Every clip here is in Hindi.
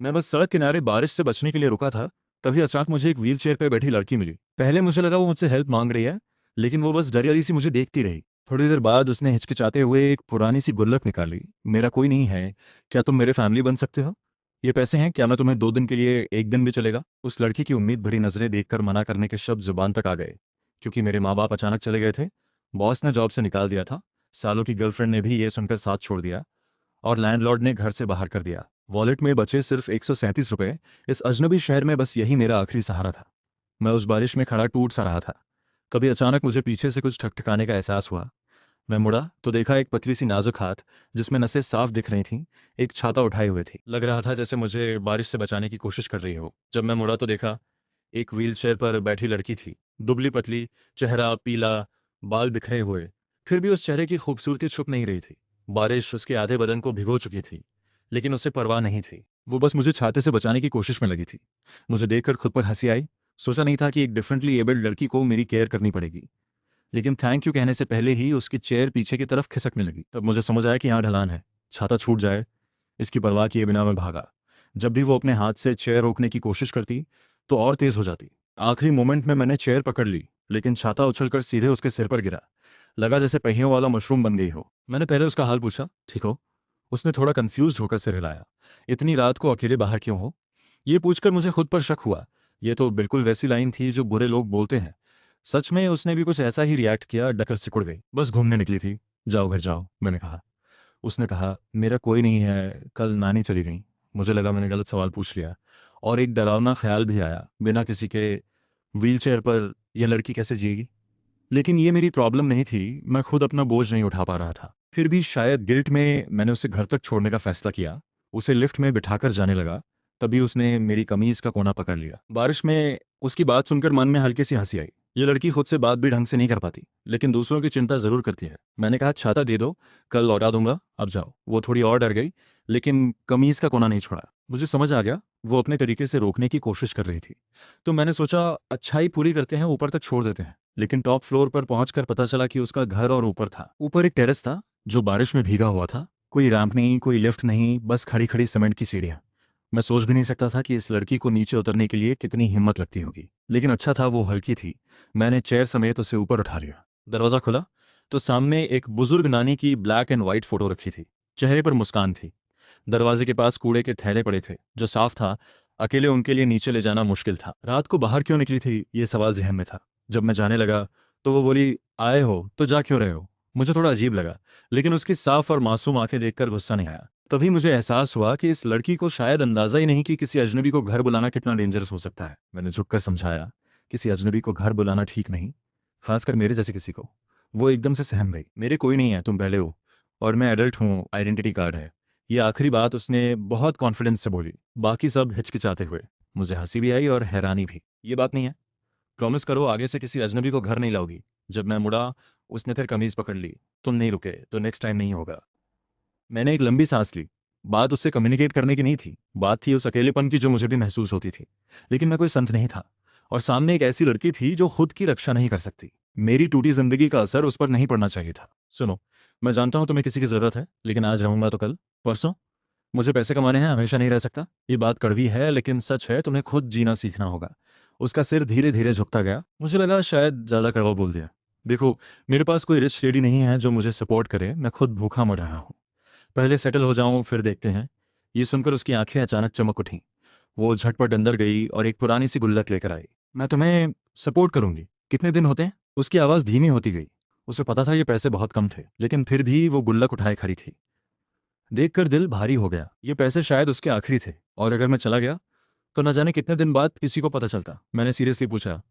मैं बस सड़क किनारे बारिश से बचने के लिए रुका था, तभी अचानक मुझे एक व्हील चेयर पर बैठी लड़की मिली। पहले मुझे लगा वो मुझसे हेल्प मांग रही है, लेकिन वो बस डरी सी मुझे देखती रही। थोड़ी देर बाद उसने हिचकिचाते हुए एक पुरानी सी गुल्लक निकाली। मेरा कोई नहीं है, क्या तुम मेरे फैमिली बन सकते हो? ये पैसे हैं, क्या मैं तुम्हें 2 दिन के लिए, एक दिन भी चलेगा? उस लड़की की उम्मीद भरी नजरें देखकर मना करने के शब्द जुबान तक आ गए, क्योंकि मेरे माँ बाप अचानक चले गए थे। बॉस ने जॉब से निकाल दिया था, सालों की गर्लफ्रेंड ने भी ये सुनकर साथ छोड़ दिया, और लैंडलॉर्ड ने घर से बाहर कर दिया। वॉलेट में बचे सिर्फ 137 रुपए। इस अजनबी शहर में बस यही मेरा आखिरी सहारा था। मैं उस बारिश में खड़ा टूट सा रहा था। तभी अचानक मुझे पीछे से कुछ ठकठकाने का एहसास हुआ। मैं मुड़ा तो देखा एक पतली सी नाजुक हाथ, जिसमें नसें साफ दिख रही थीं, एक छाता उठाए हुए थी। लग रहा था जैसे मुझे बारिश से बचाने की कोशिश कर रही हो। जब मैं मुड़ा तो देखा एक व्हीलचेयर पर बैठी लड़की थी। दुबली पतली, चेहरा पीला, बाल बिखरे हुए। फिर भी उस चेहरे की खूबसूरती छुप नहीं रही थी। बारिश उसके आधे बदन को भिगो चुकी थी, लेकिन उसे परवाह नहीं थी। वो बस मुझे छाते से बचाने की कोशिश में लगी थी। मुझे देखकर खुद पर हंसी आई। सोचा नहीं था कि एक डिफरेंटली एबल्ड लड़की को मेरी केयर करनी पड़ेगी। लेकिन थैंक यू कहने से पहले ही उसकी चेयर पीछे की तरफ खिसकने लगी। तब मुझे समझ आया कि यहाँ ढलान है, छाता छूट जाए, इसकी परवाह किए बिना मैं भागा। जब भी वो अपने हाथ से चेयर रोकने की कोशिश करती, तो और तेज हो जाती। आखिरी मोमेंट में मैंने चेयर पकड़ ली, लेकिन छाता उछलकर सीधे उसके सिर पर गिरा। लगा जैसे पहियों वाला मशरूम बन गई हो। मैंने पहले उसका हाल पूछा, ठीक हो? उसने थोड़ा कंफ्यूज होकर सिर हिलाया। इतनी रात को अकेले बाहर क्यों हो? ये पूछकर मुझे खुद पर शक हुआ। ये तो बिल्कुल वैसी लाइन थी जो बुरे लोग बोलते हैं। सच में उसने भी कुछ ऐसा ही रिएक्ट किया। डकर सिकुड़ गई। बस घूमने निकली थी। जाओ घर जाओ, मैंने कहा। उसने कहा, मेरा कोई नहीं है, कल नानी चली गई। मुझे लगा मैंने गलत सवाल पूछ लिया, और एक डरावना ख्याल भी आया, बिना किसी के व्हीलचेयर पर यह लड़की कैसे जिएगी? लेकिन ये मेरी प्रॉब्लम नहीं थी, मैं खुद अपना बोझ नहीं उठा पा रहा था। फिर भी शायद गिल्ट में मैंने उसे घर तक छोड़ने का फैसला किया। उसे लिफ्ट में बिठाकर जाने लगा, तभी उसने मेरी कमीज का कोना पकड़ लिया। बारिश में उसकी बात सुनकर मन में हल्की सी हंसी आई। ये लड़की खुद से बात भी ढंग से नहीं कर पाती, लेकिन दूसरों की चिंता जरूर करती है। मैंने कहा, छाता दे दो, कल लौटा दूंगा, अब जाओ। वो थोड़ी और डर गई, लेकिन कमीज का कोना नहीं छोड़ा। मुझे समझ आ गया वो अपने तरीके से रोकने की कोशिश कर रही थी। तो मैंने सोचा, अच्छाई पूरी करते हैं, ऊपर तक छोड़ देते हैं। लेकिन टॉप फ्लोर पर पहुंचकर पता चला कि उसका घर और ऊपर था। ऊपर एक टेरेस था, जो बारिश में भीगा हुआ था। कोई रैंप नहीं, कोई लिफ्ट नहीं, बस खड़ी खड़ी सीमेंट की सीढ़ियां। मैं सोच भी नहीं सकता था कि इस लड़की को नीचे उतरने के लिए कितनी हिम्मत लगती होगी। लेकिन अच्छा था वो हल्की थी। मैंने चेयर समेत उसे ऊपर उठा लिया। दरवाजा खुला तो सामने एक बुजुर्ग नानी की ब्लैक एंड व्हाइट फोटो रखी थी। चेहरे पर मुस्कान थी। दरवाजे के पास कूड़े के थैले पड़े थे, जो साफ था। अकेले उनके लिए नीचे ले जाना मुश्किल था। रात को बाहर क्यों निकली थी, ये सवाल जहन में था। जब मैं जाने लगा तो वो बोली, आए हो तो जा क्यों रहे हो? मुझे थोड़ा अजीब लगा, लेकिन उसकी साफ और मासूम आंखें देखकर गुस्सा नहीं आया। तभी मुझे एहसास हुआ कि इस लड़की को शायद अंदाजा ही नहीं कि किसी अजनबी को घर बुलाना कितना डेंजरस हो सकता है। मैंने झुककर समझाया, किसी अजनबी को घर बुलाना ठीक नहीं, खासकर मेरे जैसे किसी को। वो एकदम से सहम गई। मेरे कोई नहीं है, तुम पहले हो, और मैं एडल्ट हूँ, आइडेंटिटी कार्ड है। ये आखिरी बात उसने बहुत कॉन्फिडेंस से बोली, बाकी सब हिचकिचाते हुए। मुझे हंसी भी आई और हैरानी भी। ये बात नहीं है, प्रॉमिस करो आगे से किसी अजनबी को घर नहीं लाओगी। जब मैं मुड़ा, उसने फिर कमीज पकड़ ली। तुम नहीं रुके तो नेक्स्ट टाइम नहीं होगा। मैंने एक लंबी सांस ली। बात उससे कम्युनिकेट करने की नहीं थी, बात थी उस अकेलेपन की जो मुझे भी महसूस होती थी। लेकिन मैं कोई संत नहीं था, और सामने एक ऐसी लड़की थी जो खुद की रक्षा नहीं कर सकती। मेरी टूटी जिंदगी का असर उस पर नहीं पड़ना चाहिए था। सुनो, मैं जानता हूं तुम्हें किसी की जरूरत है, लेकिन आज रहूंगा तो कल, परसों? मुझे पैसे कमाने हैं, हमेशा नहीं रह सकता। ये बात कड़वी है, लेकिन सच है, तुम्हें खुद जीना सीखना होगा। उसका सिर धीरे धीरे झुकता गया। मुझे लगा शायद ज्यादा कड़वा बोल दिया। देखो, मेरे पास कोई रिच लेडी नहीं है जो मुझे सपोर्ट करे, मैं खुद भूखा मर रहा हूँ। पहले सेटल हो जाऊं, फिर देखते हैं। ये सुनकर उसकी आंखें अचानक चमक उठीं। वो झटपट अंदर गई और एक पुरानी सी गुल्लक लेकर आई। मैं तुम्हें सपोर्ट करूंगी, कितने दिन होते हैं? उसकी आवाज़ धीमी होती गई। उसे पता था ये पैसे बहुत कम थे, लेकिन फिर भी वो गुल्लक उठाए खड़ी थी। देखकर दिल भारी हो गया। ये पैसे शायद उसके आखिरी थे, और अगर मैं चला गया तो न जाने कितने दिन बाद किसी को पता चलता। मैंने सीरियसली पूछा,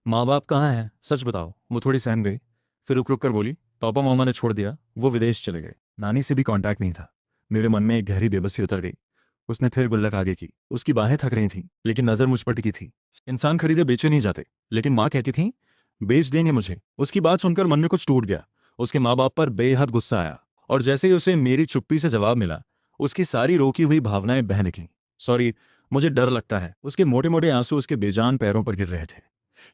माँ बाप कहाँ हैं, सच बताओ। वो थोड़ी सहम गई, फिर रुक रुक कर बोली, पापा मामा ने छोड़ दिया, वो विदेश चले गए। नानी से भी कांटेक्ट नहीं था। मेरे मन में एक गहरी बेबसी उतर गई। उसने फिर गुल्लक आगे की। उसकी बाहें थक रही थीं, लेकिन नजर मुझ पर टिकी थी। इंसान खरीदे बेचे नहीं जाते, लेकिन माँ कहती थी बेच देंगे मुझे। उसकी बात सुनकर मन में कुछ टूट गया। उसके माँ बाप पर बेहद गुस्सा आया, और जैसे ही उसे मेरी चुप्पी से जवाब मिला, उसकी सारी रोकी हुई भावनाएं बह निकली। सॉरी, मुझे डर लगता है। उसके मोटे मोटे आंसू उसके बेजान पैरों पर गिर रहे थे।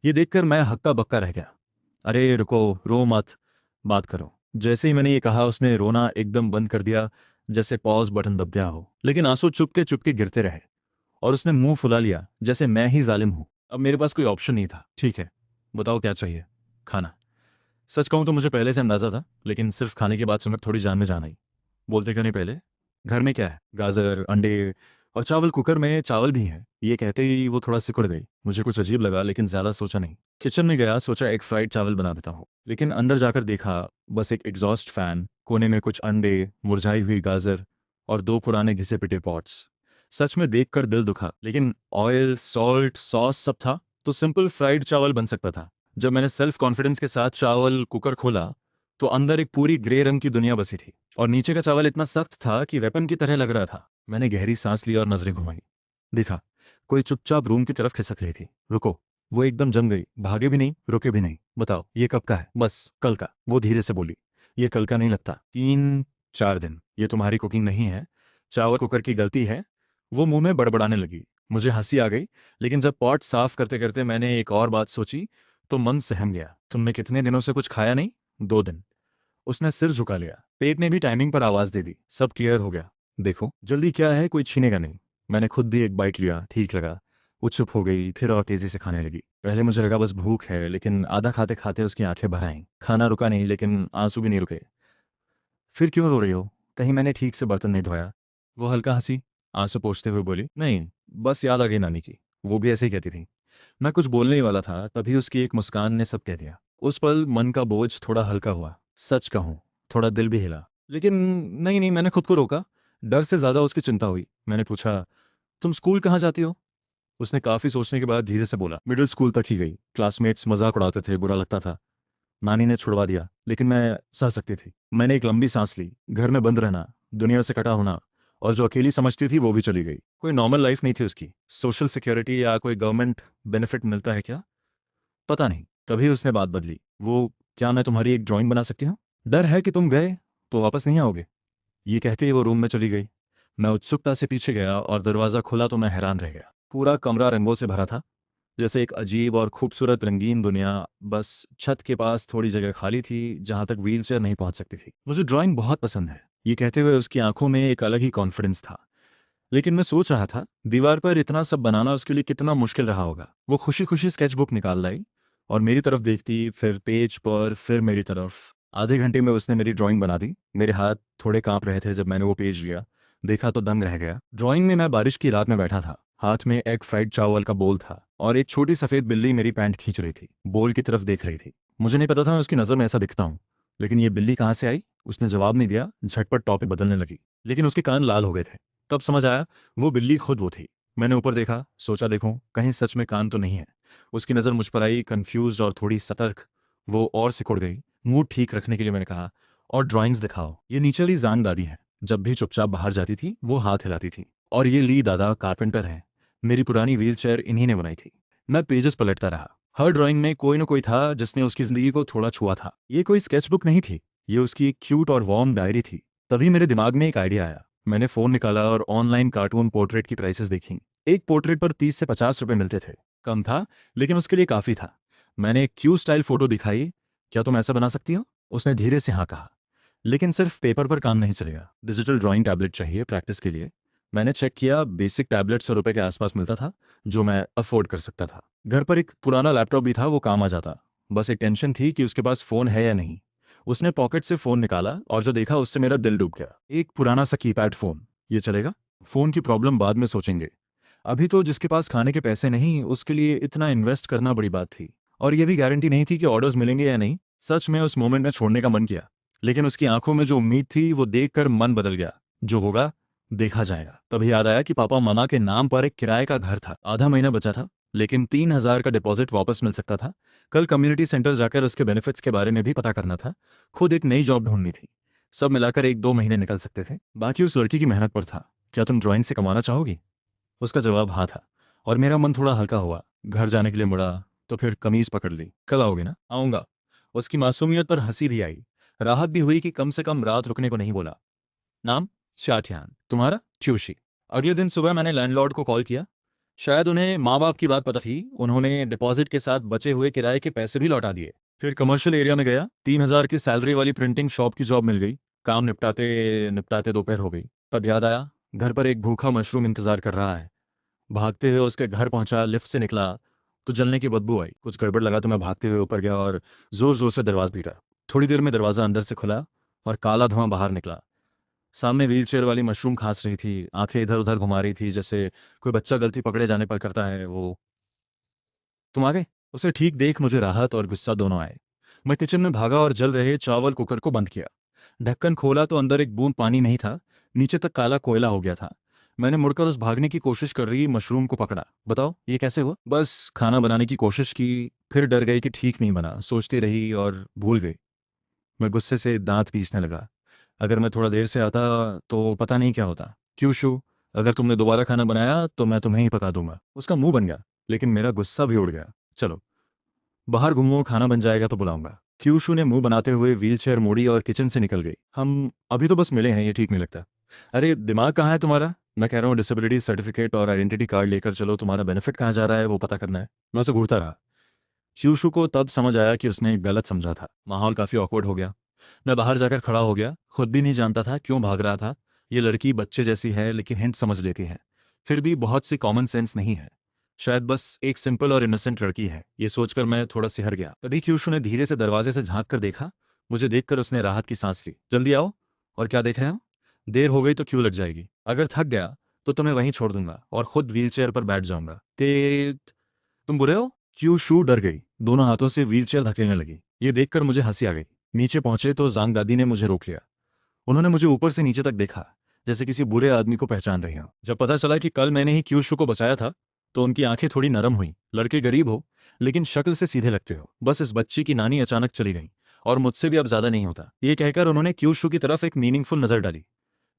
ये देखकर मैं हक्का बक्का रह गया। अरे रुको, रो मत, बात करो। जैसे ही मैंने ये कहा, उसने रोना एकदम बंद कर दिया, जैसे पॉज बटन दब गया हो। लेकिन आंसू चुपके चुपके गिरते रहे और उसने मुंह फुला लिया जैसे मैं ही जालिम हूं। अब मेरे पास कोई ऑप्शन नहीं था। ठीक है, बताओ क्या चाहिए। खाना। सच कहूं तो मुझे पहले से अंदाजा था, लेकिन सिर्फ खाने की बात सुनकर थोड़ी जान में जान आई। बोलते क्यों नहीं पहले? घर में क्या है? गाजर, अंडे और चावल। कुकर में चावल भी है। ये कहते ही वो थोड़ा सिकुड़ गई। मुझे कुछ अजीब लगा, लेकिन ज्यादा सोचा नहीं। किचन में गया, सोचा एक फ्राइड चावल बना देता हूँ। लेकिन अंदर जाकर देखा बस एक एग्जॉस्ट फैन, कोने में कुछ अंडे, मुरझाई हुई गाजर और दो पुराने घिसे पिटे पॉट्स। सच में देखकर दिल दुखा। लेकिन ऑयल, सॉल्ट, सॉस सब था, तो सिंपल फ्राइड चावल बन सकता था। जब मैंने सेल्फ कॉन्फिडेंस के साथ चावल कुकर खोला तो अंदर एक पूरी ग्रे रंग की दुनिया बसी थी, और नीचे का चावल इतना सख्त था कि वेपन की तरह लग रहा था। मैंने गहरी सांस ली और नजरें घुमाई। देखा, कोई चुपचाप रूम की तरफ खिसक रही थी। रुको। वो एकदम जम गई, भागे भी नहीं, रुके भी नहीं। बताओ ये कब का है? बस कल का, वो धीरे से बोली। ये कल का नहीं लगता, 3-4 दिन। ये तुम्हारी कुकिंग नहीं है, चावल कुकर की गलती है। वो मुंह में बड़बड़ाने लगी। मुझे हंसी आ गई, लेकिन जब पॉट साफ करते करते मैंने एक और बात सोची तो मन सहम गया। तुमने कितने दिनों से कुछ खाया नहीं? 2 दिन। उसने सिर झुका लिया। पेट ने भी टाइमिंग पर आवाज दे दी। सब क्लियर हो गया। देखो, जल्दी क्या है, कोई छीनेगा नहीं। मैंने खुद भी एक बाइट लिया, ठीक लगा। वो चुप हो गई, फिर और तेजी से खाने लगी। पहले मुझे लगा बस भूख है, लेकिन आधा खाते खाते उसकी आंखें भर आईं। खाना रुका नहीं, लेकिन आंसू भी नहीं रुके। फिर क्यों रो रही हो? कहीं मैंने ठीक से बर्तन नहीं धोया? वो हल्का हंसी, आंसू पोंछते हुए बोली, नहीं, बस याद आ गई नानी की। वो भी ऐसे ही कहती थी। मैं कुछ बोलने ही वाला था, तभी उसकी एक मुस्कान ने सब कह दिया। उस पल मन का बोझ थोड़ा हल्का हुआ। सच कहूं, थोड़ा दिल भी हिला। लेकिन नहीं नहीं, मैंने खुद को रोका। डर से ज्यादा उसकी चिंता हुई। मैंने पूछा, तुम स्कूल कहाँ जाती हो? उसने काफी सोचने के बाद धीरे से बोला, मिडिल स्कूल तक ही गई। क्लासमेट्स मजाक उड़ाते थे, बुरा लगता था। नानी ने छुड़वा दिया, लेकिन मैं सह सकती थी। मैंने एक लंबी सांस ली। घर में बंद रहना, दुनिया से कटा होना, और जो अकेली समझती थी वो भी चली गई। कोई नॉर्मल लाइफ नहीं थी उसकी। सोशल सिक्योरिटी या कोई गवर्नमेंट बेनिफिट मिलता है क्या? पता नहीं। तभी उसने बात बदली। वो, क्या मैं तुम्हारी एक ड्राइंग बना सकती हूँ? डर है कि तुम गए तो वापस नहीं आओगे। ये कहते ही वो रूम में चली गई। मैं उत्सुकता से पीछे गया और दरवाज़ा खुला तो मैं हैरान रह गया। पूरा कमरा रंगों से भरा था, जैसे एक अजीब और खूबसूरत रंगीन दुनिया। बस छत के पास थोड़ी जगह खाली थी, जहां तक व्हीलचेयर नहीं पहुंच सकती थी। मुझे ड्राइंग बहुत पसंद है, ये कहते हुए उसकी आंखों में एक अलग ही कॉन्फिडेंस था। लेकिन मैं सोच रहा था, दीवार पर इतना सब बनाना उसके लिए कितना मुश्किल रहा होगा। वो खुशी खुशी स्केचबुक निकाल लाई और मेरी तरफ देखती, फिर पेज पर, फिर मेरी तरफ। आधे घंटे में उसने मेरी ड्राइंग बना दी। मेरे हाथ थोड़े कांप रहे थे जब मैंने वो पेज लिया। देखा तो दंग रह गया। ड्राइंग में मैं बारिश की रात में बैठा था। हाथ में एग फ्राइड चावल का बोल था और एक छोटी सफ़ेद बिल्ली मेरी पैंट खींच रही थी, बोल की तरफ देख रही थी। मुझे नहीं पता था मैं उसकी नज़र में ऐसा दिखता हूँ। लेकिन ये बिल्ली कहाँ से आई? उसने जवाब नहीं दिया, झटपट टॉपिक बदलने लगी। लेकिन उसके कान लाल हो गए थे। तब समझ आया, वो बिल्ली खुद वो थी। मैंने ऊपर देखा, सोचा देखूं कहीं सच में कान तो नहीं है। उसकी नज़र मुझ पर आई, कंफ्यूज और थोड़ी सतर्क। वो और सिकुड़ गई। मूड ठीक रखने के लिए मैंने कहा, और ड्राइंग्स दिखाओ। ये नीचे वाली जान दादी है, जब भी चुपचाप बाहर जाती थी वो हाथ हिलाती थी। और ये ली दादा कारपेंटर है, मेरी पुरानी व्हीलचेयर इन्हीं ने बनाई थी। मैं पेजेस पलटता रहा। हर ड्राइंग में कोई न कोई था जिसने उसकी जिंदगी को थोड़ा छुआ था। ये कोई स्केचबुक नहीं थी, ये उसकी एक क्यूट और वार्म डायरी थी। तभी मेरे दिमाग में एक आइडिया आया। मैंने फ़ोन निकाला और ऑनलाइन कार्टून पोर्ट्रेट की प्राइसेस देखी। एक पोर्ट्रेट पर 30 से 50 रुपए मिलते थे। कम था, लेकिन उसके लिए काफ़ी था। मैंने एक क्यू स्टाइल फोटो दिखाई। क्या तुम ऐसा बना सकती हो? उसने धीरे से हाँ कहा। लेकिन सिर्फ पेपर पर काम नहीं चलेगा, डिजिटल ड्राइंग टैबलेट चाहिए प्रैक्टिस के लिए। मैंने चेक किया, बेसिक टैबलेट 100 रुपए के आसपास मिलता था, जो मैं अफोर्ड कर सकता था। घर पर एक पुराना लैपटॉप भी था, वो काम आ जाता। बस एक टेंशन थी कि उसके पास फ़ोन है या नहीं। उसने पॉकेट से फ़ोन निकाला और जो देखा उससे मेरा दिल डूब गया। एक पुराना सा कीपैड फ़ोन। ये चलेगा? फ़ोन की प्रॉब्लम बाद में सोचेंगे। अभी तो जिसके पास खाने के पैसे नहीं, उसके लिए इतना इन्वेस्ट करना बड़ी बात थी। और ये भी गारंटी नहीं थी कि ऑर्डर्स मिलेंगे या नहीं। सच में उस मोमेंट में छोड़ने का मन किया, लेकिन उसकी आंखों में जो उम्मीद थी वो देखकर मन बदल गया। जो होगा देखा जाएगा। तभी याद आया कि पापा ममा के नाम पर एक किराए का घर था। आधा महीना बचा था, लेकिन 3,000 का डिपॉजिट वापस मिल सकता था। कल कम्युनिटी सेंटर जाकर उसके बेनिफिट्स के बारे में भी पता करना था। खुद एक नई जॉब ढूंढनी थी। सब मिलाकर 1-2 महीने निकल सकते थे। बाकी उस लड़की की मेहनत पर था। क्या तुम ड्राइंग से कमाना चाहोगी? उसका जवाब हाँ था, और मेरा मन थोड़ा हल्का हुआ। घर जाने के लिए मुड़ा तो फिर कमीज पकड़ ली। कल आओगे ना? आऊंगा। उसकी मासूमियत पर हंसी भी आई। राहत भी हुई कि कम से कम रात रुकने को नहीं बोला। नाम? शाठियान। तुम्हारा? ट्यूशी। अगले दिन सुबह मैंने लैंडलॉर्ड को कॉल किया। शायद उन्हें माँ बाप की बात पता थी, उन्होंने डिपॉजिट के साथ बचे हुए किराए के पैसे भी लौटा दिए। फिर कमर्शियल एरिया में गया। 3,000 की सैलरी वाली प्रिंटिंग शॉप की जॉब मिल गई। काम निपटाते निपटाते दोपहर हो गई। तब याद आया, घर पर एक भूखा मशरूम इंतजार कर रहा है। भागते हुए उसके घर पहुंचा, लिफ्ट से निकला तो जलने की बदबू आई। कुछ गड़बड़ लगा तो मैं भागते हुए ऊपर गया और जोर जोर से दरवाजा पीटा। थोड़ी देर में दरवाज़ा अंदर से खुला और काला धुआं बाहर निकला। सामने व्हीलचेयर वाली मशरूम खांस रही थी, आंखें इधर उधर घुमा रही थी, जैसे कोई बच्चा गलती पकड़े जाने पर करता है। वो, तुम आ गए। उसे ठीक देख मुझे राहत और गुस्सा दोनों आए। मैं किचन में भागा और जल रहे चावल कुकर को बंद किया। ढक्कन खोला तो अंदर एक बूंद पानी नहीं था, नीचे तक काला कोयला हो गया था। मैंने मुड़कर उस भागने की कोशिश कर रही मशरूम को पकड़ा। बताओ ये कैसे हुआ? बस खाना बनाने की कोशिश की, फिर डर गई कि ठीक नहीं बना, सोचती रही और भूल गई। मैं गुस्से से दांत पीसने लगा। अगर मैं थोड़ा देर से आता तो पता नहीं क्या होता। क्यों शू, अगर तुमने दोबारा खाना बनाया तो मैं तुम्हें ही पका दूंगा। उसका मुंह बन गया, लेकिन मेरा गुस्सा भी उड़ गया। चलो बाहर घूमो, खाना बन जाएगा तो बुलाऊंगा। क्यूशू ने मुंह बनाते हुए व्हीलचेयर मोड़ी और किचन से निकल गई। हम अभी तो बस मिले हैं, ये ठीक नहीं लगता। अरे दिमाग कहाँ है तुम्हारा? मैं कह रहा हूँ डिसेबिलिटी सर्टिफिकेट और आइडेंटिटी कार्ड लेकर चलो, तुम्हारा बेनिफिट कहाँ जा रहा है वो पता करना है। मैं उसे घूरता रहा। क्यूशू को तब समझ आया कि उसने गलत समझा था। माहौल काफ़ी ऑकवर्ड हो गया। मैं बाहर जाकर खड़ा हो गया, खुद भी नहीं जानता था क्यों भाग रहा था। ये लड़की बच्चे जैसी है लेकिन हिंट समझ लेती है, फिर भी बहुत सी कॉमन सेंस नहीं है। शायद बस एक सिंपल और इनोसेंट लड़की है, ये सोचकर मैं थोड़ा सिहर गया। तभी क्यूशू ने धीरे से दरवाजे से झांक कर देखा। मुझे देखकर उसने राहत की सांस ली। जल्दी आओ। और क्या देख रहे हो? देर हो गई तो क्यों लग जाएगी? अगर थक गया तो तुम्हें वहीं छोड़ दूंगा और खुद व्हीलचेयर पर बैठ जाऊंगा। ते तुम बुरे हो? क्यूशू डर गई, दोनों हाथों से व्हीलचेयर धकेलने लगी। ये देखकर मुझे हंसी आ गई। नीचे पहुंचे तो जांग दादी ने मुझे रोक लिया। उन्होंने मुझे ऊपर से नीचे तक देखा, जैसे किसी बुरे आदमी को पहचान रही हो। जब पता चला कि कल मैंने ही क्यूशू को बचाया था तो उनकी आंखें थोड़ी नरम हुई। लड़के गरीब हो लेकिन शक्ल से सीधे लगते हो। बस इस बच्ची की नानी अचानक चली गई और मुझसे भी अब ज्यादा नहीं होता, ये कहकर उन्होंने क्यूशू की तरफ एक मीनिंगफुल नजर डाली।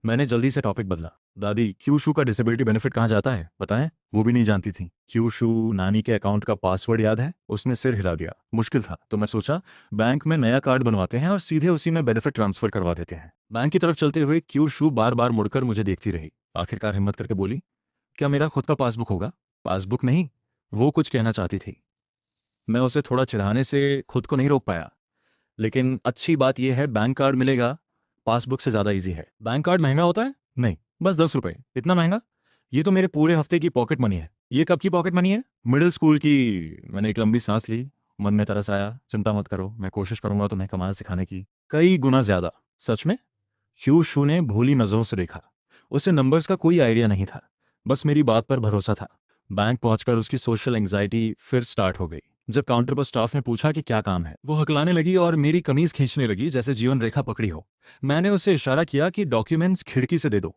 मैंने जल्दी से टॉपिक बदला। दादी, क्यूशू का डिसेबिलिटी बेनिफिट कहाँ जाता है बताएं? वो भी नहीं जानती थी। क्यूशू, नानी के अकाउंट का पासवर्ड याद है? उसने सिर हिला दिया। मुश्किल था तो मैं सोचा बैंक में नया कार्ड बनवाते हैं और सीधे उसी में बेनिफिट ट्रांसफर करवा देते हैं। बैंक की तरफ चलते हुए क्यूशू बार बार मुड़कर मुझे देखती रही। आखिरकार हिम्मत करके बोली, क्या मेरा खुद का पासबुक होगा? पासबुक नहीं, वो कुछ कहना चाहती थी। मैं उसे थोड़ा चिढ़ाने से खुद को नहीं रोक पाया। लेकिन अच्छी बात यह है बैंक कार्ड मिलेगा, पासबुक से ज़्यादा इजी है। बैंक कार्ड महंगा होता है? नहीं, बस 10 रुपए। इतना महंगा? ये तो मेरे पूरे हफ्ते की पॉकेट मनी है। ये कब की पॉकेट मनी है? मिडिल स्कूल की। मैंने एक लंबी सांस ली। मन में तरस आया। चिंता मत करो, मैं कोशिश करूंगा तुम्हें कमाल सिखाने की, कई गुना ज्यादा। सच में? ह्यूशू ने भोली नजरों से देखा। उसे नंबर्स का कोई आइडिया नहीं था, बस मेरी बात पर भरोसा था। बैंक पहुंचकर उसकी सोशल एंग्जाइटी फिर स्टार्ट हो गई। जब काउंटर पर स्टाफ ने पूछा कि क्या काम है, वो हकलाने लगी और मेरी कमीज खींचने लगी जैसे जीवन रेखा पकड़ी हो। मैंने उसे इशारा किया कि डॉक्यूमेंट्स खिड़की से दे दो।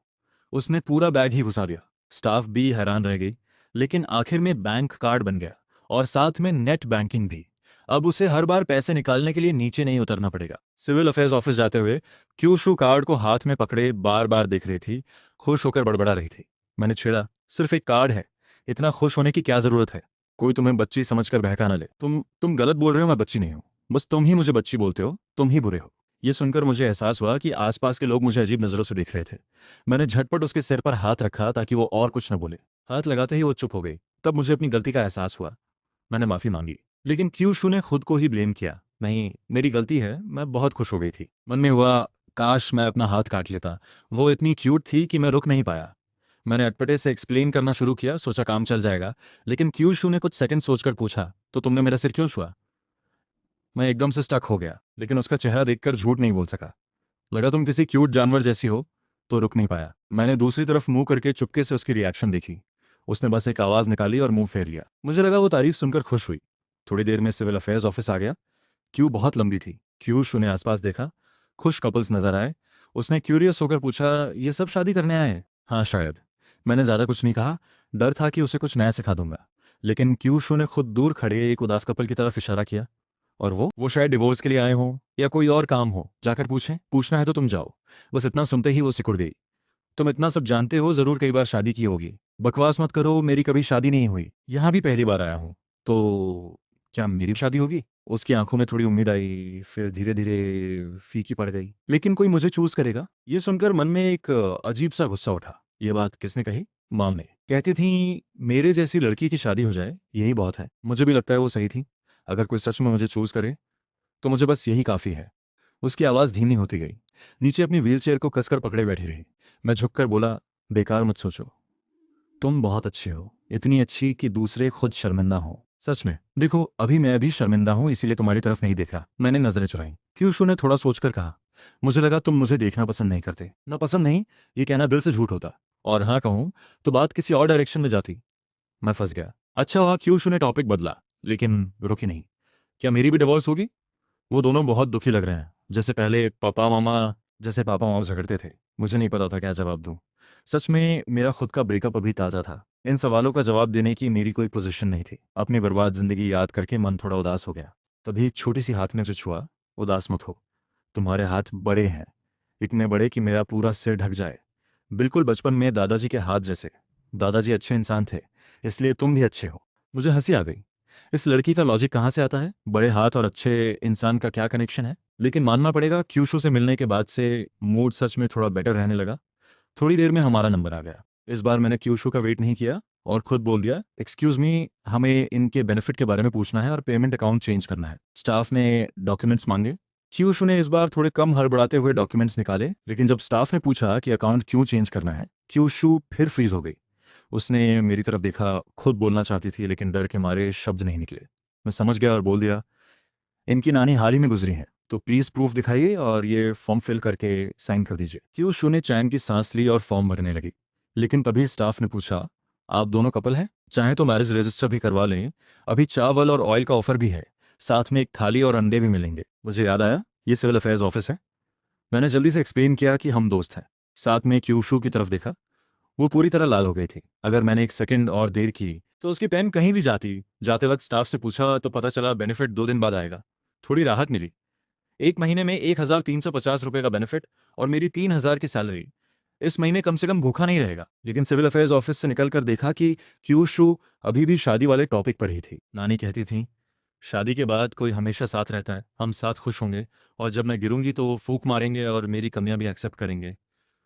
उसने पूरा बैग ही घुसा दिया। स्टाफ भी हैरान रह गई, लेकिन आखिर में बैंक कार्ड बन गया और साथ में नेट बैंकिंग भी। अब उसे हर बार पैसे निकालने के लिए नीचे नहीं उतरना पड़ेगा। सिविल अफेयर्स ऑफिस जाते हुए क्यूशू कार्ड को हाथ में पकड़े बार बार देख रही थी, खुश होकर बड़बड़ा रही थी। मैंने छेड़ा, सिर्फ एक कार्ड है, इतना खुश होने की क्या जरूरत है? कोई तुम्हें बच्ची समझकर बहका ना ले। तुम गलत बोल रहे हो, मैं बच्ची नहीं हूँ। बस तुम ही मुझे बच्ची बोलते हो, तुम ही बुरे हो। ये सुनकर मुझे एहसास हुआ कि आसपास के लोग मुझे अजीब नजरों से देख रहे थे। मैंने झटपट उसके सिर पर हाथ रखा ताकि वो और कुछ न बोले। हाथ लगाते ही वो चुप हो गई। तब मुझे अपनी गलती का एहसास हुआ। मैंने माफी मांगी, लेकिन क्यूशू ने खुद को ही ब्लेम किया। नहीं, मेरी गलती है, मैं बहुत खुश हो गई थी। मन में हुआ, काश मैं अपना हाथ काट लेता। वो इतनी क्यूट थी कि मैं रुक नहीं पाया। मैंने अटपटे से एक्सप्लेन करना शुरू किया, सोचा काम चल जाएगा। लेकिन क्यूशू ने कुछ सेकंड सोचकर पूछा, तो तुमने मेरा सिर क्यों छुआ? मैं एकदम से स्टक हो गया, लेकिन उसका चेहरा देखकर झूठ नहीं बोल सका। लगा तुम किसी क्यूट जानवर जैसी हो, तो रुक नहीं पाया। मैंने दूसरी तरफ मुंह करके चुपके से उसकी रिएक्शन देखी। उसने बस एक आवाज़ निकाली और मुंह फेर लिया। मुझे लगा वो तारीफ सुनकर खुश हुई। थोड़ी देर में सिविल अफेयर्स ऑफिस आ गया। क्यू बहुत लंबी थी। क्यूशू ने आसपास देखा, खुश कपल्स नजर आए। उसने क्यूरियस होकर पूछा, ये सब शादी करने आए हैं? हाँ शायद। मैंने ज़्यादा कुछ नहीं कहा, डर था कि उसे कुछ नया सिखा दूंगा। लेकिन क्यूशू ने खुद दूर खड़े एक उदास कपल की तरफ इशारा किया। और वो शायद डिवोर्स के लिए आए हों या कोई और काम हो, जाकर पूछें। पूछना है तो तुम जाओ। बस इतना सुनते ही वो सिकुड़ गई। तुम इतना सब जानते हो, जरूर कई बार शादी की होगी। बकवास मत करो, मेरी कभी शादी नहीं हुई, यहाँ भी पहली बार आया हूँ। तो क्या मेरी शादी होगी? उसकी आंखों में थोड़ी उम्मीद आई, फिर धीरे धीरे फीकी पड़ गई। लेकिन कोई मुझे चूज करेगा, ये सुनकर मन में एक अजीब सा गुस्सा उठा। ये बात किसने कही? माम ने। कहती थी मेरे जैसी लड़की की शादी हो जाए, यही बहुत है। मुझे भी लगता है वो सही थी। अगर कोई सच में मुझे चूज करे तो मुझे बस यही काफ़ी है। उसकी आवाज़ धीमी होती गई। नीचे अपनी व्हीलचेयर को कसकर पकड़े बैठी रही। मैं झुककर बोला, बेकार मत सोचो, तुम बहुत अच्छे हो, इतनी अच्छी कि दूसरे खुद शर्मिंदा हो। सच में देखो, अभी मैं भी शर्मिंदा हूँ, इसीलिए तुम्हारी तरफ नहीं देख रहा। मैंने नजरें चुराई। क्यूशू ने थोड़ा सोचकर कहा, मुझे लगा तुम मुझे देखना पसंद नहीं करते। ना पसंद नहीं, ये कहना दिल से झूठ होता। और हाँ कहूँ तो बात किसी और डायरेक्शन में जाती। मैं फंस गया। अच्छा हुआ क्यूशू ने टॉपिक बदला, लेकिन रुकी नहीं। क्या मेरी भी डिवोर्स होगी? वो दोनों बहुत दुखी लग रहे हैं, जैसे पापा मामा झगड़ते थे। मुझे नहीं पता था क्या जवाब दूं। सच में मेरा खुद का ब्रेकअप अभी ताज़ा था। इन सवालों का जवाब देने की मेरी कोई पोजीशन नहीं थी। अपनी बर्बाद जिंदगी याद करके मन थोड़ा उदास हो गया। तभी एक छोटी सी हाथ ने मुझे छुआ। उदास मत हो, तुम्हारे हाथ बड़े हैं, इतने बड़े कि मेरा पूरा सिर ढक जाए। बिल्कुल बचपन में दादाजी के हाथ जैसे। दादाजी अच्छे इंसान थे, इसलिए तुम भी अच्छे हो। मुझे हंसी आ गई। इस लड़की का लॉजिक कहाँ से आता है? बड़े हाथ और अच्छे इंसान का क्या कनेक्शन है? लेकिन मानना पड़ेगा, क्यूशू से मिलने के बाद से मूड सच में थोड़ा बेटर रहने लगा। थोड़ी देर में हमारा नंबर आ गया। इस बार मैंने क्यूशू का वेट नहीं किया और खुद बोल दिया, एक्सक्यूज मी, हमें इनके बेनिफिट के बारे में पूछना है और पेमेंट अकाउंट चेंज करना है। स्टाफ ने डॉक्यूमेंट्स मांगे। क्यूशू ने इस बार थोड़े कम हड़बड़ाते हुए डॉक्यूमेंट्स निकाले, लेकिन जब स्टाफ ने पूछा कि अकाउंट क्यों चेंज करना है, क्यूशू फिर फ्रीज हो गई। उसने मेरी तरफ देखा, खुद बोलना चाहती थी लेकिन डर के मारे शब्द नहीं निकले। मैं समझ गया और बोल दिया, इनकी नानी हाल ही में गुजरी है, तो प्लीज़ प्रूफ दिखाइए और ये फॉर्म फिल करके साइन कर दीजिए। क्यूशू ने चैन की सांस ली और फॉर्म भरने लगी। लेकिन तभी स्टाफ ने पूछा, आप दोनों कपल हैं? चाहे तो मैरिज रजिस्टर भी करवा लें, अभी चावल और ऑयल का ऑफर भी है, साथ में एक थाली और अंडे भी मिलेंगे। मुझे याद आया, ये सिविल अफेयर्स ऑफिस है। मैंने जल्दी से एक्सप्लेन किया कि हम दोस्त हैं। साथ में क्यूशू की तरफ देखा। वो पूरी तरह लाल हो गई थी। अगर मैंने एक सेकंड और देर की तो उसकी पेन कहीं भी जाती। जाते वक्त स्टाफ से पूछा तो पता चला बेनिफिट 2 दिन बाद आएगा। थोड़ी राहत मिली। 1 महीने में 1,350 रुपये का बेनिफिट और मेरी 3,000 की सैलरी। इस महीने कम से कम भूखा नहीं रहेगा। लेकिन सिविल अफेयर्स ऑफिस से निकलकर देखा कि क्यूशू अभी भी शादी वाले टॉपिक पर ही थी। नानी कहती थी, शादी के बाद कोई हमेशा साथ रहता है, हम साथ खुश होंगे, और जब मैं गिरूंगी तो वो फूंक मारेंगे और मेरी कमियां भी एक्सेप्ट करेंगे।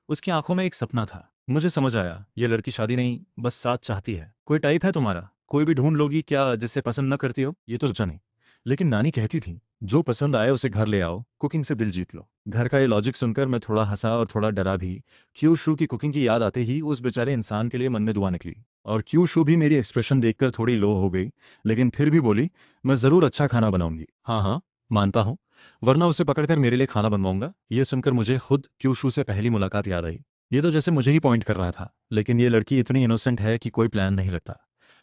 उसकी आंखों में एक सपना था। मुझे समझ आया, ये लड़की शादी नहीं, बस साथ चाहती है। कोई टाइप है तुम्हारा? कोई भी ढूंढ लोगी क्या जिसे पसंद न करती हो? ये तो सोचा नहीं। लेकिन नानी कहती थी, जो पसंद आए उसे घर ले आओ, कुकिंग से दिल जीत लो। घर का ये लॉजिक सुनकर मैं थोड़ा हंसा और थोड़ा डरा भी। क्यू शू की कुकिंग की याद आते ही उस बेचारे इंसान के लिए मन में दुआ निकली। और क्यू शू भी मेरी एक्सप्रेशन देखकर थोड़ी लो हो गई, लेकिन फिर भी बोली, मैं ज़रूर अच्छा खाना बनाऊंगी। हाँ हाँ, मानता हूँ, वरना उसे पकड़कर मेरे लिए खाना बनवाऊंगा। ये सुनकर मुझे खुद क्यू शू से पहली मुलाकात याद आई। ये तो जैसे मुझे ही पॉइंट कर रहा था, लेकिन ये लड़की इतनी इनोसेंट है कि कोई प्लान नहीं लगता।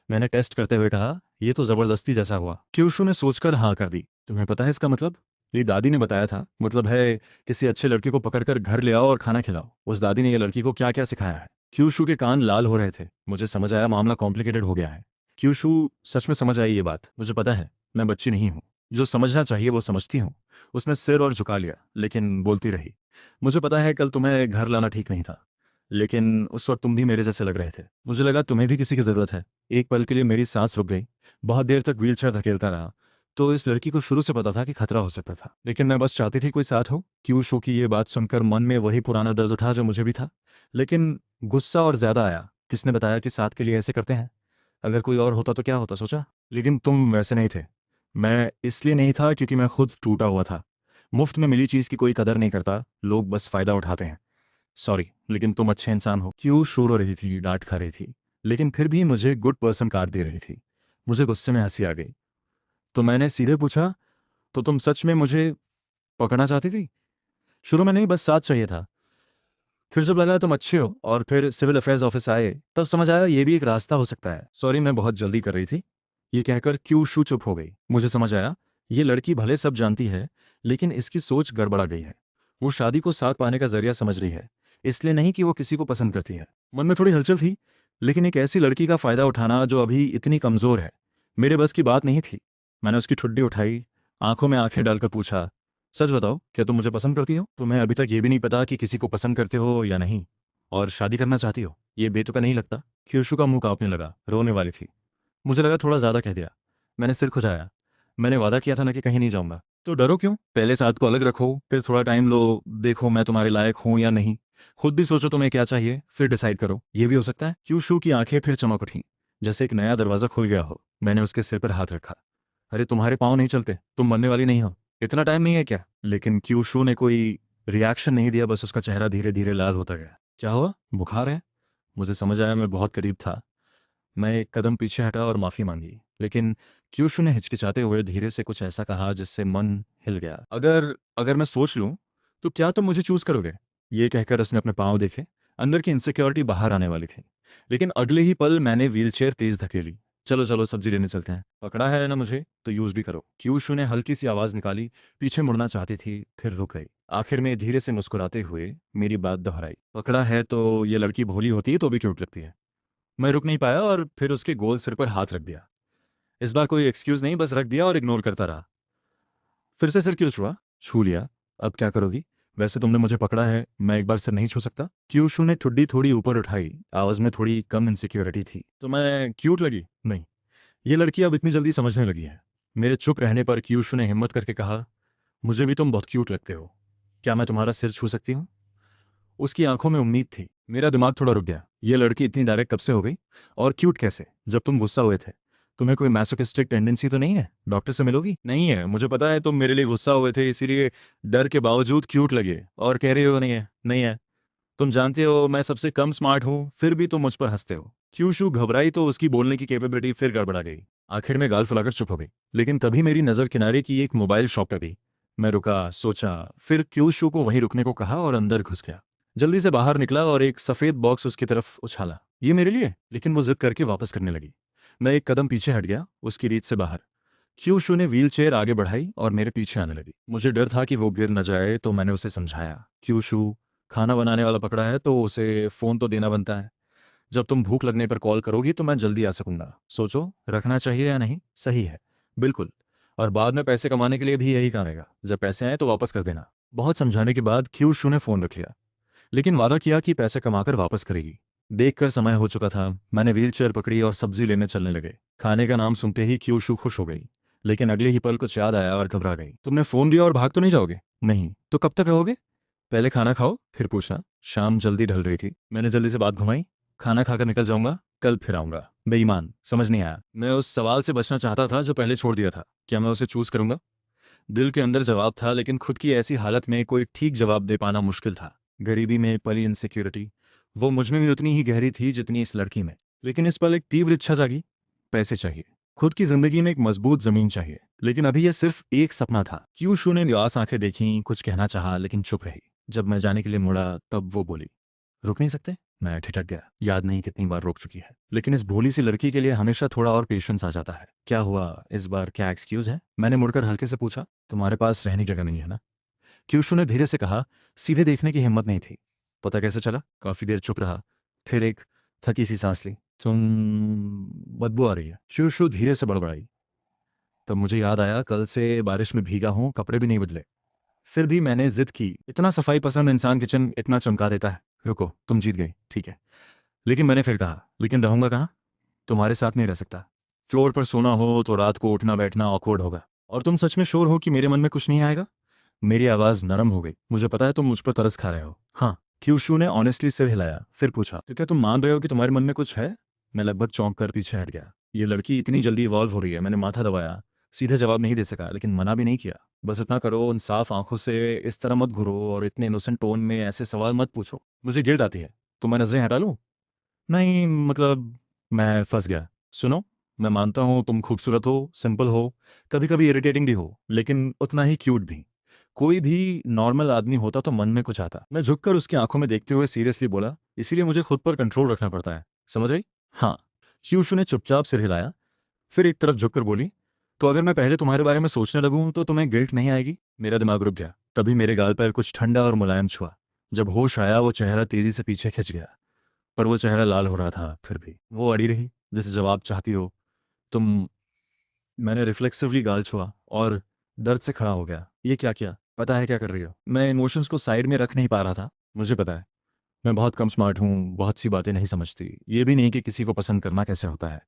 मैंने टेस्ट करते हुए कहा, ये तो ज़बरदस्ती जैसा हुआ। क्यूशू ने सोचकर हाँ कर दी। तुम्हें पता है इसका मतलब? ये दादी ने बताया था। मतलब है, किसी अच्छे लड़के को पकड़कर घर ले आओ और खाना खिलाओ। उस दादी ने ये लड़की को क्या क्या सिखाया है। क्यूशू के कान लाल हो रहे थे। मुझे समझ आया मामला कॉम्प्लिकेटेड हो गया है। क्यूशू सच में समझ आई ये बात। मुझे पता है, मैं बच्ची नहीं हूँ, जो समझना चाहिए वो समझती हूँ। उसने सिर और झुका लिया, लेकिन बोलती रही, मुझे पता है कल तुम्हें घर लाना ठीक नहीं था, लेकिन उस वक्त तुम भी मेरे जैसे लग रहे थे। मुझे लगा तुम्हें भी किसी की ज़रूरत है। एक पल के लिए मेरी सांस रुक गई। बहुत देर तक व्हीलचेयर धकेलता रहा। तो इस लड़की को शुरू से पता था कि खतरा हो सकता था, लेकिन मैं बस चाहती थी कोई साथ हो। क्यू शो की ये बात सुनकर मन में वही पुराना दर्द उठा जो मुझे भी था, लेकिन गुस्सा और ज्यादा आया। किसने बताया कि साथ के लिए ऐसे करते हैं? अगर कोई और होता तो क्या होता, सोचा? लेकिन तुम वैसे नहीं थे। मैं इसलिए नहीं था क्योंकि मैं खुद टूटा हुआ था। मुफ्त में मिली चीज़ की कोई कदर नहीं करता, लोग बस फ़ायदा उठाते हैं। सॉरी, लेकिन तुम अच्छे इंसान हो। क्यों शोर हो रही थी, डांट खा रही थी, लेकिन फिर भी मुझे गुड पर्सन कार्ड दे रही थी। मुझे गुस्से में हंसी आ गई। तो मैंने सीधे पूछा, तो तुम सच में मुझे पकड़ना चाहती थी? शुरू में नहीं, बस साथ चाहिए था। फिर जब लगा तुम अच्छे हो और फिर सिविल अफेयर्स ऑफिस आए, तब समझ आया ये भी एक रास्ता हो सकता है। सॉरी, मैं बहुत जल्दी कर रही थी। ये कहकर क्यू शू चुप हो गई। मुझे समझ आया, ये लड़की भले सब जानती है, लेकिन इसकी सोच गड़बड़ा गई है। वो शादी को साथ पाने का जरिया समझ रही है, इसलिए नहीं कि वो किसी को पसंद करती है। मन में थोड़ी हलचल थी, लेकिन एक ऐसी लड़की का फायदा उठाना जो अभी इतनी कमजोर है, मेरे बस की बात नहीं थी। मैंने उसकी ठुड्डी उठाई, आंखों में आंखें डालकर पूछा, सच बताओ, क्या तुम मुझे पसंद करती हो? तुम्हें अभी तक ये भी नहीं पता कि किसी को पसंद करते हो या नहीं, और शादी करना चाहती हो? ये बेतुका नहीं लगता? क्यूशु का मुंह कांपने लगा, रोने वाली थी। मुझे लगा थोड़ा ज्यादा कह दिया। मैंने सिर खुजाया। मैंने वादा किया था ना कि कहीं नहीं जाऊंगा। तो डरो क्यों? पहले साथ को अलग रखो, फिर थोड़ा टाइम लो, देखो मैं तुम्हारे लायक हूं या नहीं। खुद भी सोचो तुम्हें क्या चाहिए, फिर डिसाइड करो। ये भी हो सकता है। क्यूशु की आंखें फिर चमक उठी, जैसे एक नया दरवाजा खुल गया हो। मैंने उसके सिर पर हाथ रखा। अरे तुम्हारे पाँव नहीं चलते, तुम मरने वाली नहीं हो। इतना टाइम नहीं है क्या? लेकिन क्यूशू ने कोई रिएक्शन नहीं दिया, बस उसका चेहरा धीरे धीरे लाल होता गया। क्या हुआ, बुखार है? मुझे समझ आया, मैं बहुत करीब था। मैं एक कदम पीछे हटा और माफ़ी मांगी, लेकिन क्यूशू ने हिचकिचाते हुए धीरे से कुछ ऐसा कहा जिससे मन हिल गया। अगर अगर मैं सोच लूं तो क्या तुम मुझे चूज करोगे? ये कहकर उसने अपने पाँव देखे। अंदर की इनसिक्योरिटी बाहर आने वाली थी, लेकिन अगले ही पल मैंने व्हीलचेयर तेज धकेली। चलो चलो, सब्जी लेने चलते हैं। पकड़ा है ना मुझे, तो यूज भी करो। क्यूशू ने हल्की सी आवाज़ निकाली। पीछे मुड़ना चाहती थी, फिर रुक गई। आखिर में धीरे से मुस्कुराते हुए मेरी बात दोहराई। पकड़ा है तो ये लड़की भोली होती है तो भी क्यूट लगती है। मैं रुक नहीं पाया और फिर उसके गोल सिर पर हाथ रख दिया। इस बार कोई एक्सक्यूज नहीं, बस रख दिया और इग्नोर करता रहा। फिर से सिर क्यों छुआ? छू लिया। अब क्या करोगी? वैसे तुमने मुझे पकड़ा है, मैं एक बार सिर नहीं छू सकता? क्यूशू ने ठुड्डी थोड़ी ऊपर उठाई। आवाज में थोड़ी कम इनसिक्योरिटी थी। तो मैं क्यूट लगी? नहीं, ये लड़की अब इतनी जल्दी समझने लगी है। मेरे चुप रहने पर क्यूशू ने हिम्मत करके कहा, मुझे भी तुम बहुत क्यूट लगते हो। क्या मैं तुम्हारा सिर छू सकती हूँ? उसकी आंखों में उम्मीद थी। मेरा दिमाग थोड़ा रुक गया। ये लड़की इतनी डायरेक्ट कब से हो गई? और क्यूट कैसे, जब तुम गुस्सा हुए थे? तुम्हें कोई मैसोकिस्टिक टेंडेंसी तो नहीं है? डॉक्टर से मिलोगी? नहीं है, मुझे पता है तुम मेरे लिए गुस्सा हुए थे, इसीलिए डर के बावजूद क्यूट लगे और कह रहे हो नहीं है, नहीं है। तुम जानते हो मैं सबसे कम स्मार्ट हूँ, फिर भी तुम मुझ पर हंसते हो। क्यूशू घबराई तो उसकी बोलने की कैपेबिलिटी फिर गड़बड़ा गई। आखिर में गाल फुलाकर चुप हो गई। लेकिन तभी मेरी नज़र किनारे की एक मोबाइल शॉप पे गई। मैं रुका, सोचा, फिर क्यूशू को वहीं रुकने को कहा और अंदर घुस गया। जल्दी से बाहर निकला और एक सफ़ेद बॉक्स उसकी तरफ उछाला। ये मेरे लिए? लेकिन वो जिद करके वापस करने लगी। मैं एक कदम पीछे हट गया, उसकी रीत से बाहर। क्यूशू ने व्हीलचेयर आगे बढ़ाई और मेरे पीछे आने लगी। मुझे डर था कि वो गिर न जाए, तो मैंने उसे समझाया, क्यूशू, खाना बनाने वाला पकड़ा है तो उसे फ़ोन तो देना बनता है। जब तुम भूख लगने पर कॉल करोगी तो मैं जल्दी आ सकूंगा। सोचो, रखना चाहिए या नहीं? सही है, बिल्कुल। और बाद में पैसे कमाने के लिए भी यही काम आएगा। जब पैसे आए तो वापस कर देना। बहुत समझाने के बाद क्यूशू ने फ़ोन रख लिया, लेकिन वादा किया कि पैसे कमाकर वापस करेगी। देखकर समय हो चुका था। मैंने व्हीलचेयर पकड़ी और सब्जी लेने चलने लगे। खाने का नाम सुनते ही क्यूशू खुश हो गई, लेकिन अगले ही पल कुछ याद आया और घबरा गई। तुमने फ़ोन दिया और भाग तो नहीं जाओगे? नहीं, तो कब तक रहोगे? पहले खाना खाओ, फिर पूछना। शाम जल्दी ढल रही थी। मैंने जल्दी से बात घुमाई। खाना खाकर निकल जाऊंगा, कल फिर आऊंगा। बेईमान, समझ नहीं आया। मैं उस सवाल से बचना चाहता था जो पहले छोड़ दिया था। क्या मैं उसे चूज करूंगा? दिल के अंदर जवाब था, लेकिन खुद की ऐसी हालत में कोई ठीक जवाब दे पाना मुश्किल था। गरीबी में पली इनसिक्योरिटी, वो मुझ में भी उतनी ही गहरी थी जितनी इस लड़की में। लेकिन इस पल एक तीव्र इच्छा जागी। पैसे चाहिए, खुद की जिंदगी में एक मजबूत जमीन चाहिए। लेकिन अभी यह सिर्फ एक सपना था। क्यूशू ने निराश आंखें देखीं, कुछ कहना चाहा लेकिन चुप रही। जब मैं जाने के लिए मुड़ा तब वो बोली, रुक नहीं सकते? मैं ठिठक गया। याद नहीं कितनी बार रोक चुकी है, लेकिन इस भोली सी लड़की के लिए हमेशा थोड़ा और पेशेंस आ जाता है। क्या हुआ इस बार, क्या एक्सक्यूज है? मैंने मुड़कर हल्के से पूछा। तुम्हारे पास रहने की जगह नहीं है ना? क्यूशू ने धीरे से कहा। सीधे देखने की हिम्मत नहीं थी। पता कैसे चला? काफी देर चुप रहा, फिर एक थकी सी सांस ली। तुम, बदबू आ रही है। क्यूशू धीरे से बड़बड़ाई। तब मुझे याद आया, कल से बारिश में भीगा हूं, कपड़े भी नहीं बदले। फिर भी मैंने जिद की। इतना सफाई पसंद इंसान किचन इतना चमका देता है। रुको, तुम जीत गई, ठीक है। लेकिन मैंने फिर कहा, लेकिन रहूंगा कहाँ? तुम्हारे साथ नहीं रह सकता। फ्लोर पर सोना हो तो रात को उठना बैठना ऑकवर्ड होगा। और तुम सच में श्योर हो कि मेरे मन में कुछ नहीं आएगा? मेरी आवाज़ नरम हो गई। मुझे पता है तुम मुझ पर तरस खा रहे हो। हाँ। क्यूशू ने ऑनेस्टली सिर हिलाया, फिर पूछा, तो क्या तुम मान रहे हो कि तुम्हारे मन में कुछ है? मैं लगभग चौंक कर पीछे हट गया। ये लड़की इतनी जल्दी इवॉल्व हो रही है। मैंने माथा दबाया। सीधे जवाब नहीं दे सका, लेकिन मना भी नहीं किया। बस इतना करो, उन साफ आंखों से इस तरह मत घुरो और इतने इनोसेंट टोन में ऐसे सवाल मत पूछो। मुझे गिल्ट आती है। तो मैं नजरें हटा लूं? नहीं, मतलब, मैं फंस गया। सुनो, मैं मानता हूँ तुम खूबसूरत हो, सिंपल हो, कभी कभी इरिटेटिंग भी हो, लेकिन उतना ही क्यूट भी। कोई भी नॉर्मल आदमी होता तो मन में कुछ आता। मैं झुककर उसकी आंखों में देखते हुए सीरियसली बोला, इसीलिए मुझे खुद पर कंट्रोल रखना पड़ता है। समझ आई? हाँ। क्यूशू ने चुपचाप सिर हिलाया, फिर एक तरफ झुककर बोली, तो अगर मैं पहले तुम्हारे बारे में सोचने लगूं तो तुम्हें गिल्ट नहीं आएगी? मेरा दिमाग रुक गया। तभी मेरे गाल पर कुछ ठंडा और मुलायम छुआ। जब होश आया वो चेहरा तेजी से पीछे खिंच गया, पर वो चेहरा लाल हो रहा था। फिर भी वो अड़ी रही, जैसे जवाब चाहती हो। तुम। मैंने रिफ्लेक्सिवली गाल छुआ और दर्द से खड़ा हो गया। ये क्या किया? पता है क्या कर रही हो? मैं इमोशंस को साइड में रख नहीं पा रहा था। मुझे पता है, मैं बहुत कम स्मार्ट हूँ, बहुत सी बातें नहीं समझती, ये भी नहीं कि किसी को पसंद करना कैसे होता है।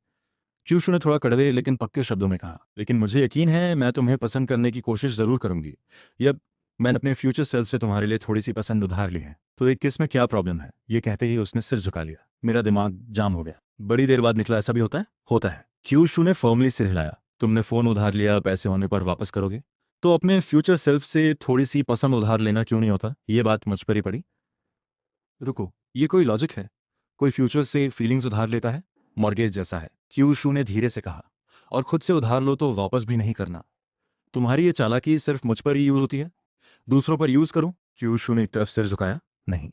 क्यूशू ने थोड़ा कड़वे लेकिन पक्के शब्दों में कहा, लेकिन मुझे यकीन है मैं तुम्हें पसंद करने की कोशिश ज़रूर करूंगी। यह, मैंने अपने फ्यूचर सेल्फ से तुम्हारे लिए थोड़ी सी पसंद उधार ली है, तो एक किस में क्या प्रॉब्लम है? ये कहते ही उसने सिर झुका लिया। मेरा दिमाग जाम हो गया। बड़ी देर बाद निकला, ऐसा भी होता है? होता है। क्यूशू ने फॉर्मली सिर हिलाया। तुमने फ़ोन उधार लिया, पैसे होने पर वापस करोगे? तो अपने फ्यूचर सेल्फ से थोड़ी सी पसंद उधार लेना क्यों नहीं होता? ये बात मुझ पर ही पड़ी। रुको, ये कोई लॉजिक है? कोई फ्यूचर से फीलिंग्स उधार लेता है? मॉर्गेज जैसा है, क्यूशू ने धीरे से कहा। और खुद से उधार लो तो वापस भी नहीं करना। तुम्हारी ये चालाकी सिर्फ मुझ पर ही यूज होती है, दूसरों पर यूज करूं? क्यूशू ने एक तरफ सिर झुकाया। नहीं,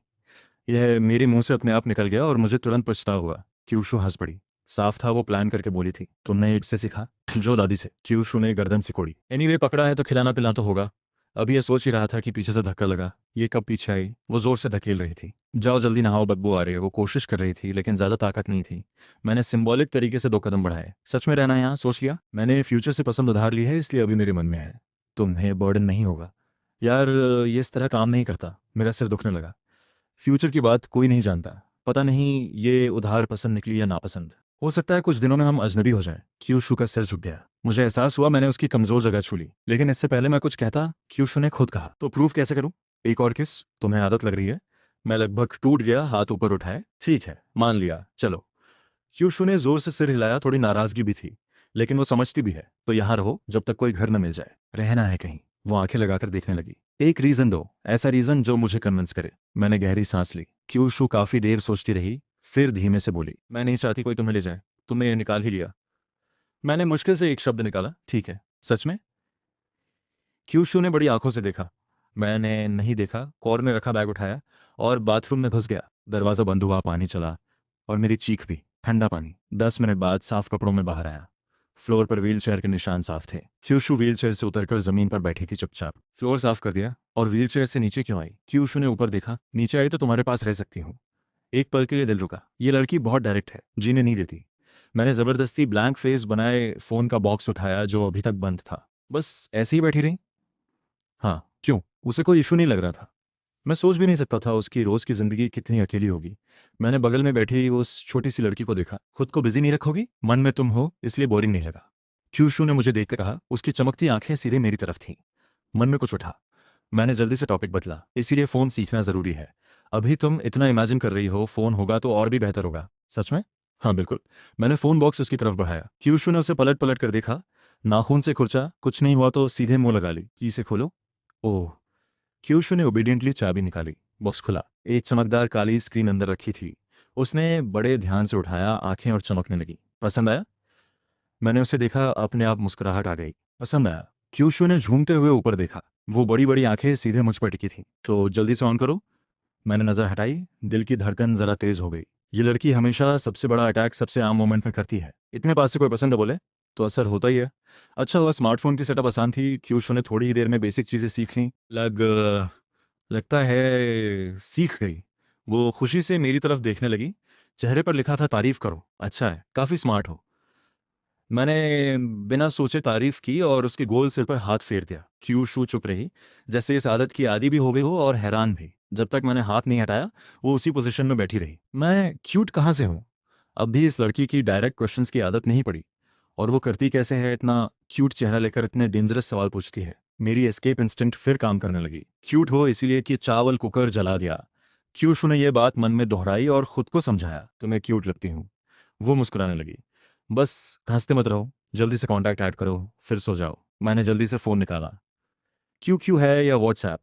यह मेरे मुंह से अपने आप निकल गया और मुझे तुरंत पछतावा हुआ। क्यूशू हंस पड़ी। साफ था वो प्लान करके बोली थी। तुमने इससे सीखा? जो दादी से। क्यूशू ने गर्दन सिकोड़ी। एनीवे, पकड़ा है तो खिलाना पिलाना तो होगा। अभी ये सोच ही रहा था कि पीछे से धक्का लगा। ये कब पीछे आई? वो जोर से धकेल रही थी। जाओ जल्दी नहाओ, बदबू आ रही है। वो कोशिश कर रही थी लेकिन ज्यादा ताकत नहीं थी। मैंने सिंबॉलिक तरीके से 2 कदम बढ़ाए। सच में रहना यहाँ सोच लिया। मैंने फ्यूचर से पसंद उधार ली है, इसलिए अभी मेरे मन में है। तुम्हें बर्डन नहीं होगा। यार, ये इस तरह काम नहीं करता। मेरा सिर दुखने लगा। फ्यूचर की बात कोई नहीं जानता। पता नहीं ये उधार पसंद निकली या नापसंद। हो सकता है कुछ दिनों में हम अजनबी हो जाएं। क्यूशू का सिर झुक गया। मुझे एहसास हुआ मैंने उसकी कमजोर जगह छू ली। लेकिन इससे पहले मैं कुछ कहता, क्यूशू ने खुद कहा, तो प्रूफ कैसे करूं? एक और किस? तुम्हें आदत लग रही है। मैं लगभग टूट गया, हाथ ऊपर उठाए। ठीक है, मान लिया, चलो। क्यूशू ने जोर से सिर हिलाया। थोड़ी नाराजगी भी थी, लेकिन वो समझती भी है। तो यहाँ रहो जब तक कोई घर न मिल जाए। रहना है कहीं। वो आंखें लगाकर देखने लगी। एक रीजन दो, ऐसा रीजन जो मुझे कन्विंस करे। मैंने गहरी सांस ली। क्यूशू काफी देर सोचती रही, फिर धीमे से बोली, मैं नहीं चाहती कोई तुम्हें ले जाए। तुमने ये निकाल ही लिया। मैंने मुश्किल से एक शब्द निकाला, ठीक है। सच में? क्यूशू ने बड़ी आंखों से देखा। मैंने नहीं देखा। कॉर्नर में रखा बैग उठाया और बाथरूम में घुस गया। दरवाजा बंद हुआ, पानी चला और मेरी चीख भी। ठंडा पानी। 10 मिनट बाद साफ कपड़ों में बाहर आया। फ्लोर पर व्हीलचेयर के निशान साफ थे। क्यूशू व्हीलचेयर से उतरकर जमीन पर बैठी थी चुपचाप। फ्लोर साफ कर दिया। और व्हीलचेयर से नीचे क्यों आई? क्यूशू ने ऊपर देखा। नीचे आई तो तुम्हारे पास रह सकती हूँ। एक पल के लिए दिल रुका। ये लड़की बहुत डायरेक्ट है, जीने नहीं देती। मैंने जबरदस्ती ब्लैंक फेस बनाए फोन का बॉक्स उठाया जो अभी तक बंद था। बस ऐसे ही बैठी रही। हाँ, क्यों? उसे कोई इशू नहीं लग रहा था। मैं सोच भी नहीं सकता था उसकी रोज की जिंदगी कितनी अकेली होगी। मैंने बगल में बैठी उस छोटी सी लड़की को देखा। खुद को बिजी नहीं रखोगी? मन में तुम हो इसलिए बोरिंग नहीं लगा। क्यूशू ने मुझे देखकर कहा। उसकी चमकती आंखें सीधे मेरी तरफ थीं। मन में कुछ उठा। मैंने जल्दी से टॉपिक बदला। इसीलिए फोन सीखना जरूरी है। अभी तुम इतना इमेजिन कर रही हो, फोन होगा तो और भी बेहतर होगा। सच में? हाँ बिल्कुल। मैंने फोन बॉक्स उसकी तरफ बढ़ाया। क्यूशू ने उसे पलट पलट कर देखा। नाखून से खुरचा। कुछ नहीं हुआ तो सीधे मुंह लगा ली। की से खोलो। ओह। क्यूशू ने ओबीडियंटली चाबी निकाली। बॉक्स खुला। एक चमकदार काली स्क्रीन अंदर रखी थी। उसने बड़े ध्यान से उठाया। आंखें और चमकने लगी। पसंद आया? मैंने उसे देखा। अपने आप मुस्कुराहट आ गई। पसंद आया। क्यूशू ने झूमते हुए ऊपर देखा। वो बड़ी बड़ी आंखें सीधे मुझ पर टिकी थी। तो जल्दी से ऑन करो। मैंने नजर हटाई। दिल की धड़कन जरा तेज हो गई। ये लड़की हमेशा सबसे बड़ा अटैक सबसे आम मोमेंट में करती है। इतने पास से कोई पसंद बोले तो असर होता ही है। अच्छा हुआ स्मार्टफोन की सेटअप आसान थी। क्यूशू ने थोड़ी ही देर में बेसिक चीजें सीख ली। लगता है सीख गई। वो खुशी से मेरी तरफ देखने लगी। चेहरे पर लिखा था, तारीफ करो, अच्छा है, काफी स्मार्ट हो। मैंने बिना सोचे तारीफ की और उसके गोल सिर पर हाथ फेर दिया। क्यूशू चुप रही, जैसे इस आदत की आदी भी हो गई हो, और हैरान भी। जब तक मैंने हाथ नहीं हटाया वो उसी पोजीशन में बैठी रही। मैं क्यूट कहाँ से हूँ? अब भी इस लड़की की डायरेक्ट क्वेश्चंस की आदत नहीं पड़ी। और वो करती कैसे है? इतना क्यूट चेहरा लेकर इतने डेंजरस सवाल पूछती है। मेरी एस्केप इंस्टिंक्ट फिर काम करने लगी। क्यूट हो इसीलिए कि चावल कुकर जला दिया। क्यूशू ने यह बात मन में दोहराई और खुद को समझाया, तुम्हें क्यूट लगती हूँ। वो मुस्कुराने लगी। बस हंसते मत रहो, जल्दी से कांटेक्ट ऐड करो, फिर सो जाओ। मैंने जल्दी से फ़ोन निकाला। क्यू क्यू है या व्हाट्सएप?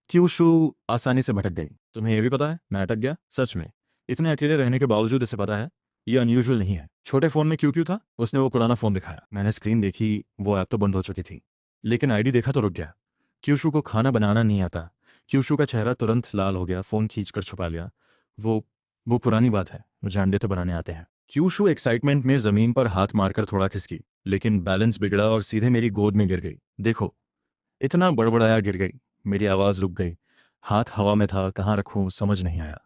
क्यूशू आसानी से भटक गई। तुम्हें यह भी पता है मैं अटक गया? सच में? इतने अकेले रहने के बावजूद इसे पता है? ये अनयूजुअल नहीं है। छोटे फ़ोन में क्यू क्यू था? उसने वो पुराना फ़ोन दिखाया। मैंने स्क्रीन देखी। वो ऐप तो बंद हो चुकी थी। लेकिन आईडी देखा तो रुक गया। क्यूशू को खाना बनाना नहीं आता। क्यूशू का चेहरा तुरंत लाल हो गया। फ़ोन खींचकर छुपा लिया। वो वो पुरानी बात है, मुझे अंडे तो बनाने आते हैं। क्यूशू एक्साइटमेंट में ज़मीन पर हाथ मारकर थोड़ा खिसकी, लेकिन बैलेंस बिगड़ा और सीधे मेरी गोद में गिर गई। देखो, इतना बड़बड़ाया गिर गई। मेरी आवाज़ रुक गई। हाथ हवा में था, कहाँ रखूं समझ नहीं आया।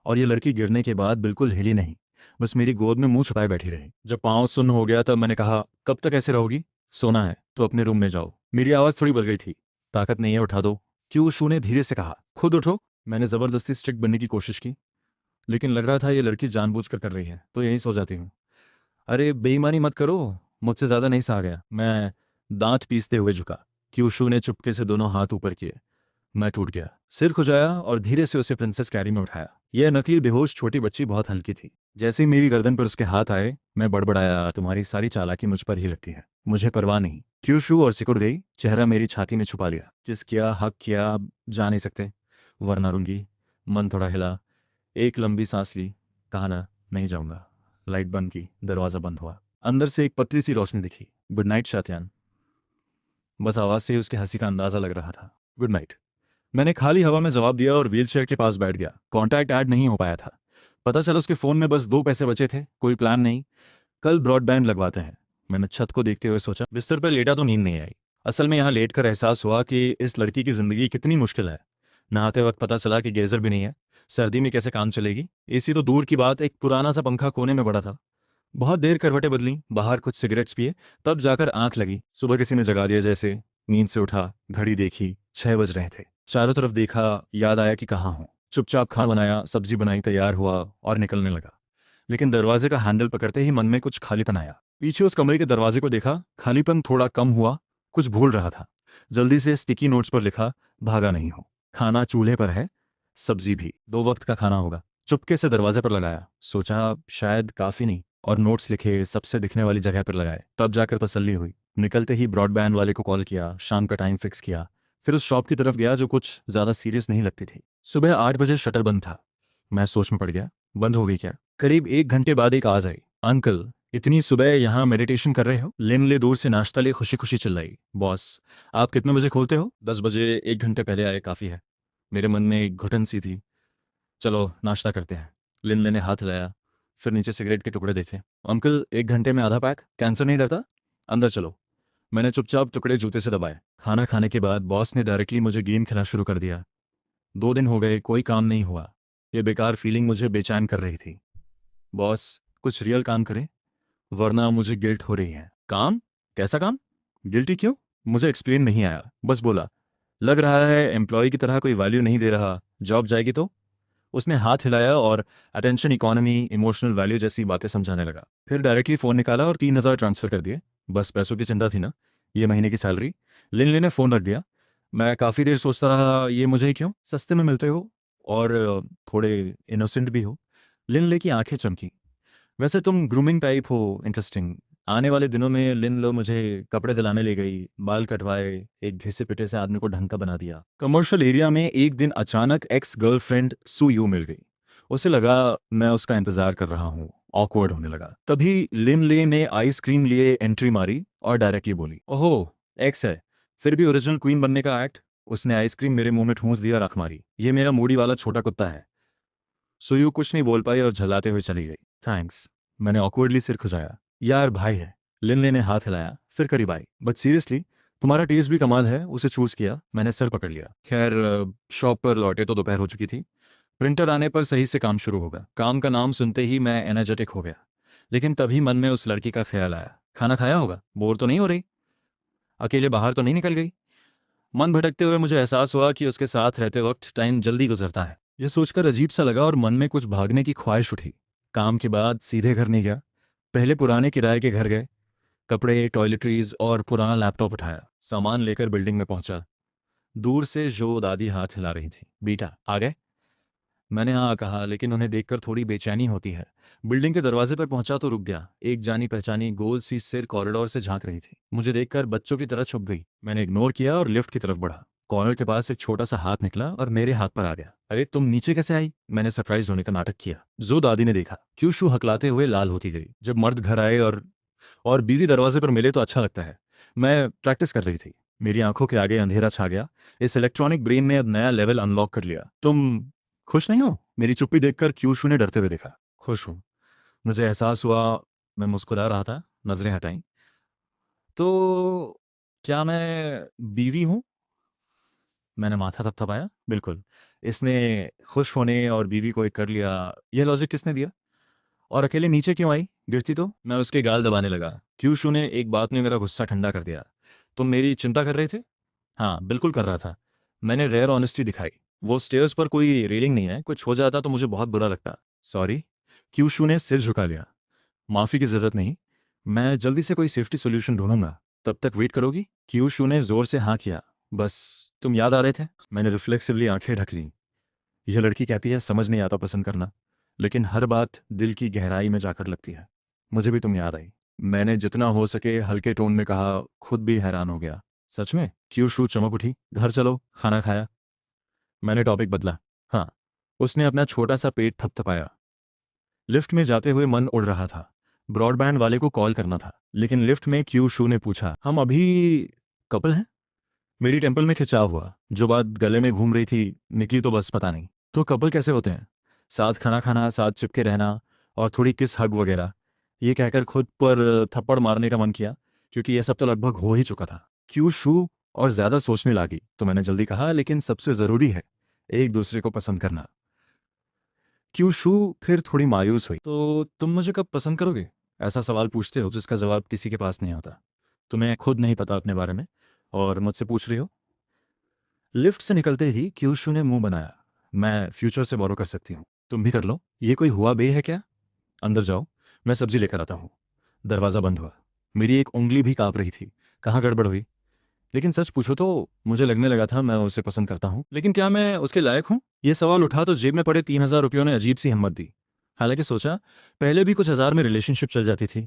और ये लड़की गिरने के बाद बिल्कुल हिली नहीं, बस मेरी गोद में मुंह छुपाए बैठी रही। जब पाँव सुन्न हो गया तब मैंने कहा, कब तक ऐसे रहोगी? सोना है तो अपने रूम में जाओ। मेरी आवाज़ थोड़ी बदल गई थी। ताकत नहीं है, उठा दो। क्यूशू ने धीरे से कहा, खुद उठो। मैंने ज़बरदस्ती स्ट्रिक्ट बनने की कोशिश की, लेकिन लग रहा था ये लड़की जानबूझकर कर रही है, तो यहीं सो जाती हूँ। अरे बेईमानी मत करो, मुझसे ज़्यादा नहीं सहा गया। मैं दांत पीसते हुए झुका। क्यूशू ने चुपके से दोनों हाथ ऊपर किए। मैं टूट गया। सिर खुजाया और धीरे से उसे प्रिंसेस कैरी में उठाया। यह नकली बेहोश छोटी बच्ची बहुत हल्की थी। जैसे ही मेरी गर्दन पर उसके हाथ आए, मैं बड़बड़ाया, तुम्हारी सारी चालाकी मुझ पर ही लगती है। मुझे परवाह नहीं, क्यूशू और सिकुड़ गई, चेहरा मेरी छाती में छुपा लिया। किस किया, हक किया, आप जा नहीं सकते, वरना रूंगी। मन थोड़ा हिला, एक लंबी सांस ली, कहा ना नहीं जाऊंगा। लाइट बंद की, दरवाज़ा बंद हुआ। अंदर से एक पतली सी रोशनी दिखी। Good night Shatyan. बस आवाज़ से ही उसके हंसी का अंदाज़ा लग रहा था। गुड नाइट, मैंने खाली हवा में जवाब दिया और व्हीलचेयर के पास बैठ गया। कॉन्टैक्ट ऐड नहीं हो पाया था। पता चला उसके फ़ोन में बस 2 पैसे बचे थे। कोई प्लान नहीं, कल ब्रॉडबैंड लगवाते हैं। मैंने छत को देखते हुए सोचा। बिस्तर पर लेटा तो नींद नहीं आई। असल में यहाँ लेटकर एहसास हुआ कि इस लड़की की ज़िंदगी कितनी मुश्किल है। नहाते वक्त पता चला कि गीज़र भी नहीं है। सर्दी में कैसे काम चलेगी। एसी तो दूर की बात, एक पुराना सा पंखा कोने में पड़ा था। बहुत देर करवटें बदली, बाहर कुछ सिगरेट्स पिए, तब जाकर आंख लगी। सुबह किसी ने जगा दिया जैसे। नींद से उठा, घड़ी देखी, 6 बज रहे थे। चारों तरफ देखा, याद आया कि कहाँ हूँ। चुपचाप खाना बनाया, सब्जी बनाई, तैयार हुआ और निकलने लगा। लेकिन दरवाजे का हैंडल पकड़ते ही मन में कुछ खालीपन आया। पीछे उस कमरे के दरवाजे को देखा, खालीपन थोड़ा कम हुआ। कुछ भूल रहा था। जल्दी से स्टिकी नोट्स पर लिखा, भागा नहीं हो, खाना चूल्हे पर है, सब्जी भी 2 वक्त का खाना होगा। चुपके से दरवाजे पर लगाया, सोचा शायद काफ़ी नहीं, और नोट्स लिखे सबसे दिखने वाली जगह पर लगाए। तब जाकर तसल्ली हुई। निकलते ही ब्रॉडबैंड वाले को कॉल किया, शाम का टाइम फिक्स किया। फिर उस शॉप की तरफ गया जो कुछ ज़्यादा सीरियस नहीं लगती थी। सुबह 8 बजे शटर बंद था। मैं सोच में पड़ गया, बंद हो गई क्या। करीब 1 घंटे बाद एक आवाज़ आई, अंकल इतनी सुबह यहाँ मेडिटेशन कर रहे हो। लिन ले दूर से नाश्ता ले खुशी खुशी चिल्लाई, बॉस आप कितने बजे खोलते हो। 10 बजे, 1 घंटे पहले आए काफ़ी है। मेरे मन में एक घुटन सी थी। चलो नाश्ता करते हैं। लिन ने हाथ हिलाया, फिर नीचे सिगरेट के टुकड़े देखे। अंकल 1 घंटे में आधा पैक, कैंसर नहीं डरता। अंदर चलो। मैंने चुपचाप टुकड़े जूते से दबाए। खाना खाने के बाद बॉस ने डायरेक्टली मुझे गेम खेलना शुरू कर दिया। 2 दिन हो गए, कोई काम नहीं हुआ। ये बेकार फीलिंग मुझे बेचैन कर रही थी। बॉस कुछ रियल काम करें, वरना मुझे गिल्ट हो रही है। काम? कैसा काम? गिल्टी क्यों? मुझे एक्सप्लेन नहीं आया, बस बोला, लग रहा है एम्प्लॉय की तरह कोई वैल्यू नहीं दे रहा, जॉब जाएगी तो। उसने हाथ हिलाया और अटेंशन इकोनॉमी, इमोशनल वैल्यू जैसी बातें समझाने लगा। फिर डायरेक्टली फ़ोन निकाला और 3,000 ट्रांसफ़र कर दिए। बस पैसों की चिंता थी ना, ये महीने की सैलरी। लिन ने फ़ोन रख दिया। मैं काफ़ी देर सोचता रहा, ये मुझे ही क्यों, सस्ते में मिलते हो और थोड़े इनोसेंट भी हो। लिन की आंखें चमकी। वैसे तुम ग्रूमिंग टाइप हो, इंटरेस्टिंग। आने वाले दिनों में लिन लो मुझे कपड़े दिलाने ले गई, बाल कटवाए, एक घिसे पिटे से आदमी को ढंग का बना दिया। कमर्शियल एरिया में एक दिन अचानक एक्स गर्लफ्रेंड सू यू मिल गई। उसे लगा मैं उसका इंतजार कर रहा हूँ। ऑकवर्ड होने लगा। तभी लिन ले ने आइसक्रीम लिए एंट्री मारी और डायरेक्टली बोली, ओहो एक्स है, फिर भी ओरिजिनल क्वीन बनने का एक्ट। उसने आइसक्रीम मेरे मुंह में ठूंस दिया, रख मारी, ये मेरा मूडी वाला छोटा कुत्ता है। सुयू कुछ नहीं बोल पाई और झल्लाते हुए चली गई। थैंक्स, मैंने ऑकवर्डली सिर खुजाया। यार भाई है। लिन ने हाथ हिलाया, फिर करीब आई, बट सीरियसली तुम्हारा टेस्ट भी कमाल है। उसे चूज किया। मैंने सर पकड़ लिया। खैर शॉप पर लौटे तो दोपहर हो चुकी थी। प्रिंटर आने पर सही से काम शुरू होगा। काम का नाम सुनते ही मैं एनर्जेटिक हो गया। लेकिन तभी मन में उस लड़की का ख्याल आया। खाना खाया होगा, बोर तो नहीं हो रही, अकेले बाहर तो नहीं निकल गई। मन भटकते हुए मुझे एहसास हुआ कि उसके साथ रहते वक्त टाइम जल्दी गुजरता है। यह सोचकर अजीब सा लगा और मन में कुछ भागने की ख्वाहिश उठी। काम के बाद सीधे घर नहीं गया, पहले पुराने किराए के घर गए। कपड़े, टॉयलेटरीज और पुराना लैपटॉप उठाया, सामान लेकर बिल्डिंग में पहुंचा। दूर से जो दादी हाथ हिला रही थी, बेटा आ गए। मैंने हाँ कहा, लेकिन उन्हें देखकर थोड़ी बेचैनी होती है। बिल्डिंग के दरवाजे पर पहुंचा तो रुक गया। एक जानी पहचानी गोल सी सिर कॉरिडोर से झांक रही थी। मुझे देखकर बच्चों की तरह छुप गई। मैंने इग्नोर किया और लिफ्ट की तरफ बढ़ा। कॉर्नर के पास एक छोटा सा हाथ निकला और मेरे हाथ पर आ गया। अरे तुम नीचे कैसे आई? मैंने सरप्राइज होने का नाटक किया। जो दादी ने देखा, क्यूशू हकलाते हुए लाल होती गई। जब मर्द घर आए और बीवी दरवाजे पर मिले तो अच्छा लगता है। मैं प्रैक्टिस कर रही थी। मेरी आंखों के आगे अंधेरा छा गया। इस इलेक्ट्रॉनिक ब्रेन ने अब नया लेवल अनलॉक कर लिया। तुम खुश नहीं हो? मेरी चुप्पी देखकर क्यूशू ने डरते हुए देखा। खुश हूँ। मुझे एहसास हुआ। मैं मुस्कुरा रहा था, नजरें हटाई। तो क्या मैं बीवी हूँ? मैंने माथा थपथपाया। बिल्कुल। इसने खुश होने और बीवी को एक कर लिया, यह लॉजिक किसने दिया? और अकेले नीचे क्यों आई? गिरती तो। मैं उसके गाल दबाने लगा। क्यूशू ने एक बात में मेरा गुस्सा ठंडा कर दिया। तुम मेरी चिंता कर रहे थे? हाँ बिल्कुल कर रहा था। मैंने रेयर ऑनेस्टी दिखाई। वो स्टेयर्स पर कोई रेलिंग नहीं है, कुछ हो जाता तो मुझे बहुत बुरा लगता। सॉरी। क्यूशू ने सिर झुका लिया। माफ़ी की ज़रूरत नहीं, मैं जल्दी से कोई सेफ्टी सोल्यूशन ढूंढूंगा। तब तक वेट करोगी? क्यूशू ने जोर से हाँ किया। बस तुम याद आ रहे थे। मैंने रिफ्लेक्सिवली आंखें ढक लीं। यह लड़की कहती है समझ नहीं आता पसंद करना, लेकिन हर बात दिल की गहराई में जाकर लगती है। मुझे भी तुम याद आई। मैंने जितना हो सके हल्के टोन में कहा, खुद भी हैरान हो गया। सच में? क्यों शू चमक उठी। घर चलो, खाना खाया। मैंने टॉपिक बदला। हाँ। उसने अपना छोटा सा पेट थपथपाया। लिफ्ट में जाते हुए मन उड़ रहा था। ब्रॉडबैंड वाले को कॉल करना था, लेकिन लिफ्ट में क्यू शू ने पूछा, हम अभी कपल हैं? मेरी टेम्पल में खिंचाव हुआ। जो बात गले में घूम रही थी निकली तो बस पता नहीं। तो कपल कैसे होते हैं? साथ खाना खाना, साथ चिपके रहना, और थोड़ी किस हग वगैरह। ये कहकर खुद पर थप्पड़ मारने का मन किया, क्योंकि यह सब तो लगभग हो ही चुका था। क्यू शू और ज़्यादा सोचने लगी तो मैंने जल्दी कहा, लेकिन सबसे ज़रूरी है एक दूसरे को पसंद करना। क्यू शू फिर थोड़ी मायूस हुई। तो तुम मुझे कब पसंद करोगे? ऐसा सवाल पूछते हो जिसका जवाब किसी के पास नहीं होता। तुम्हें खुद नहीं पता अपने बारे में, और मुझसे पूछ रही हो? लिफ्ट से निकलते ही क्यूशू ने मुंह बनाया। मैं फ्यूचर से बोरो कर सकती हूँ, तुम भी कर लो। ये कोई हुआ बे है क्या? अंदर जाओ, मैं सब्जी लेकर आता हूँ। दरवाज़ा बंद हुआ। मेरी एक उंगली भी कांप रही थी। कहाँ गड़बड़ हुई? लेकिन सच पूछो तो मुझे लगने लगा था मैं उसे पसंद करता हूँ, लेकिन क्या मैं उसके लायक हूँ? ये सवाल उठा तो जेब में पड़े 3,000 रुपयों ने अजीब सी हिम्मत दी। हालांकि सोचा, पहले भी कुछ हज़ार में रिलेशनशिप चल जाती थी।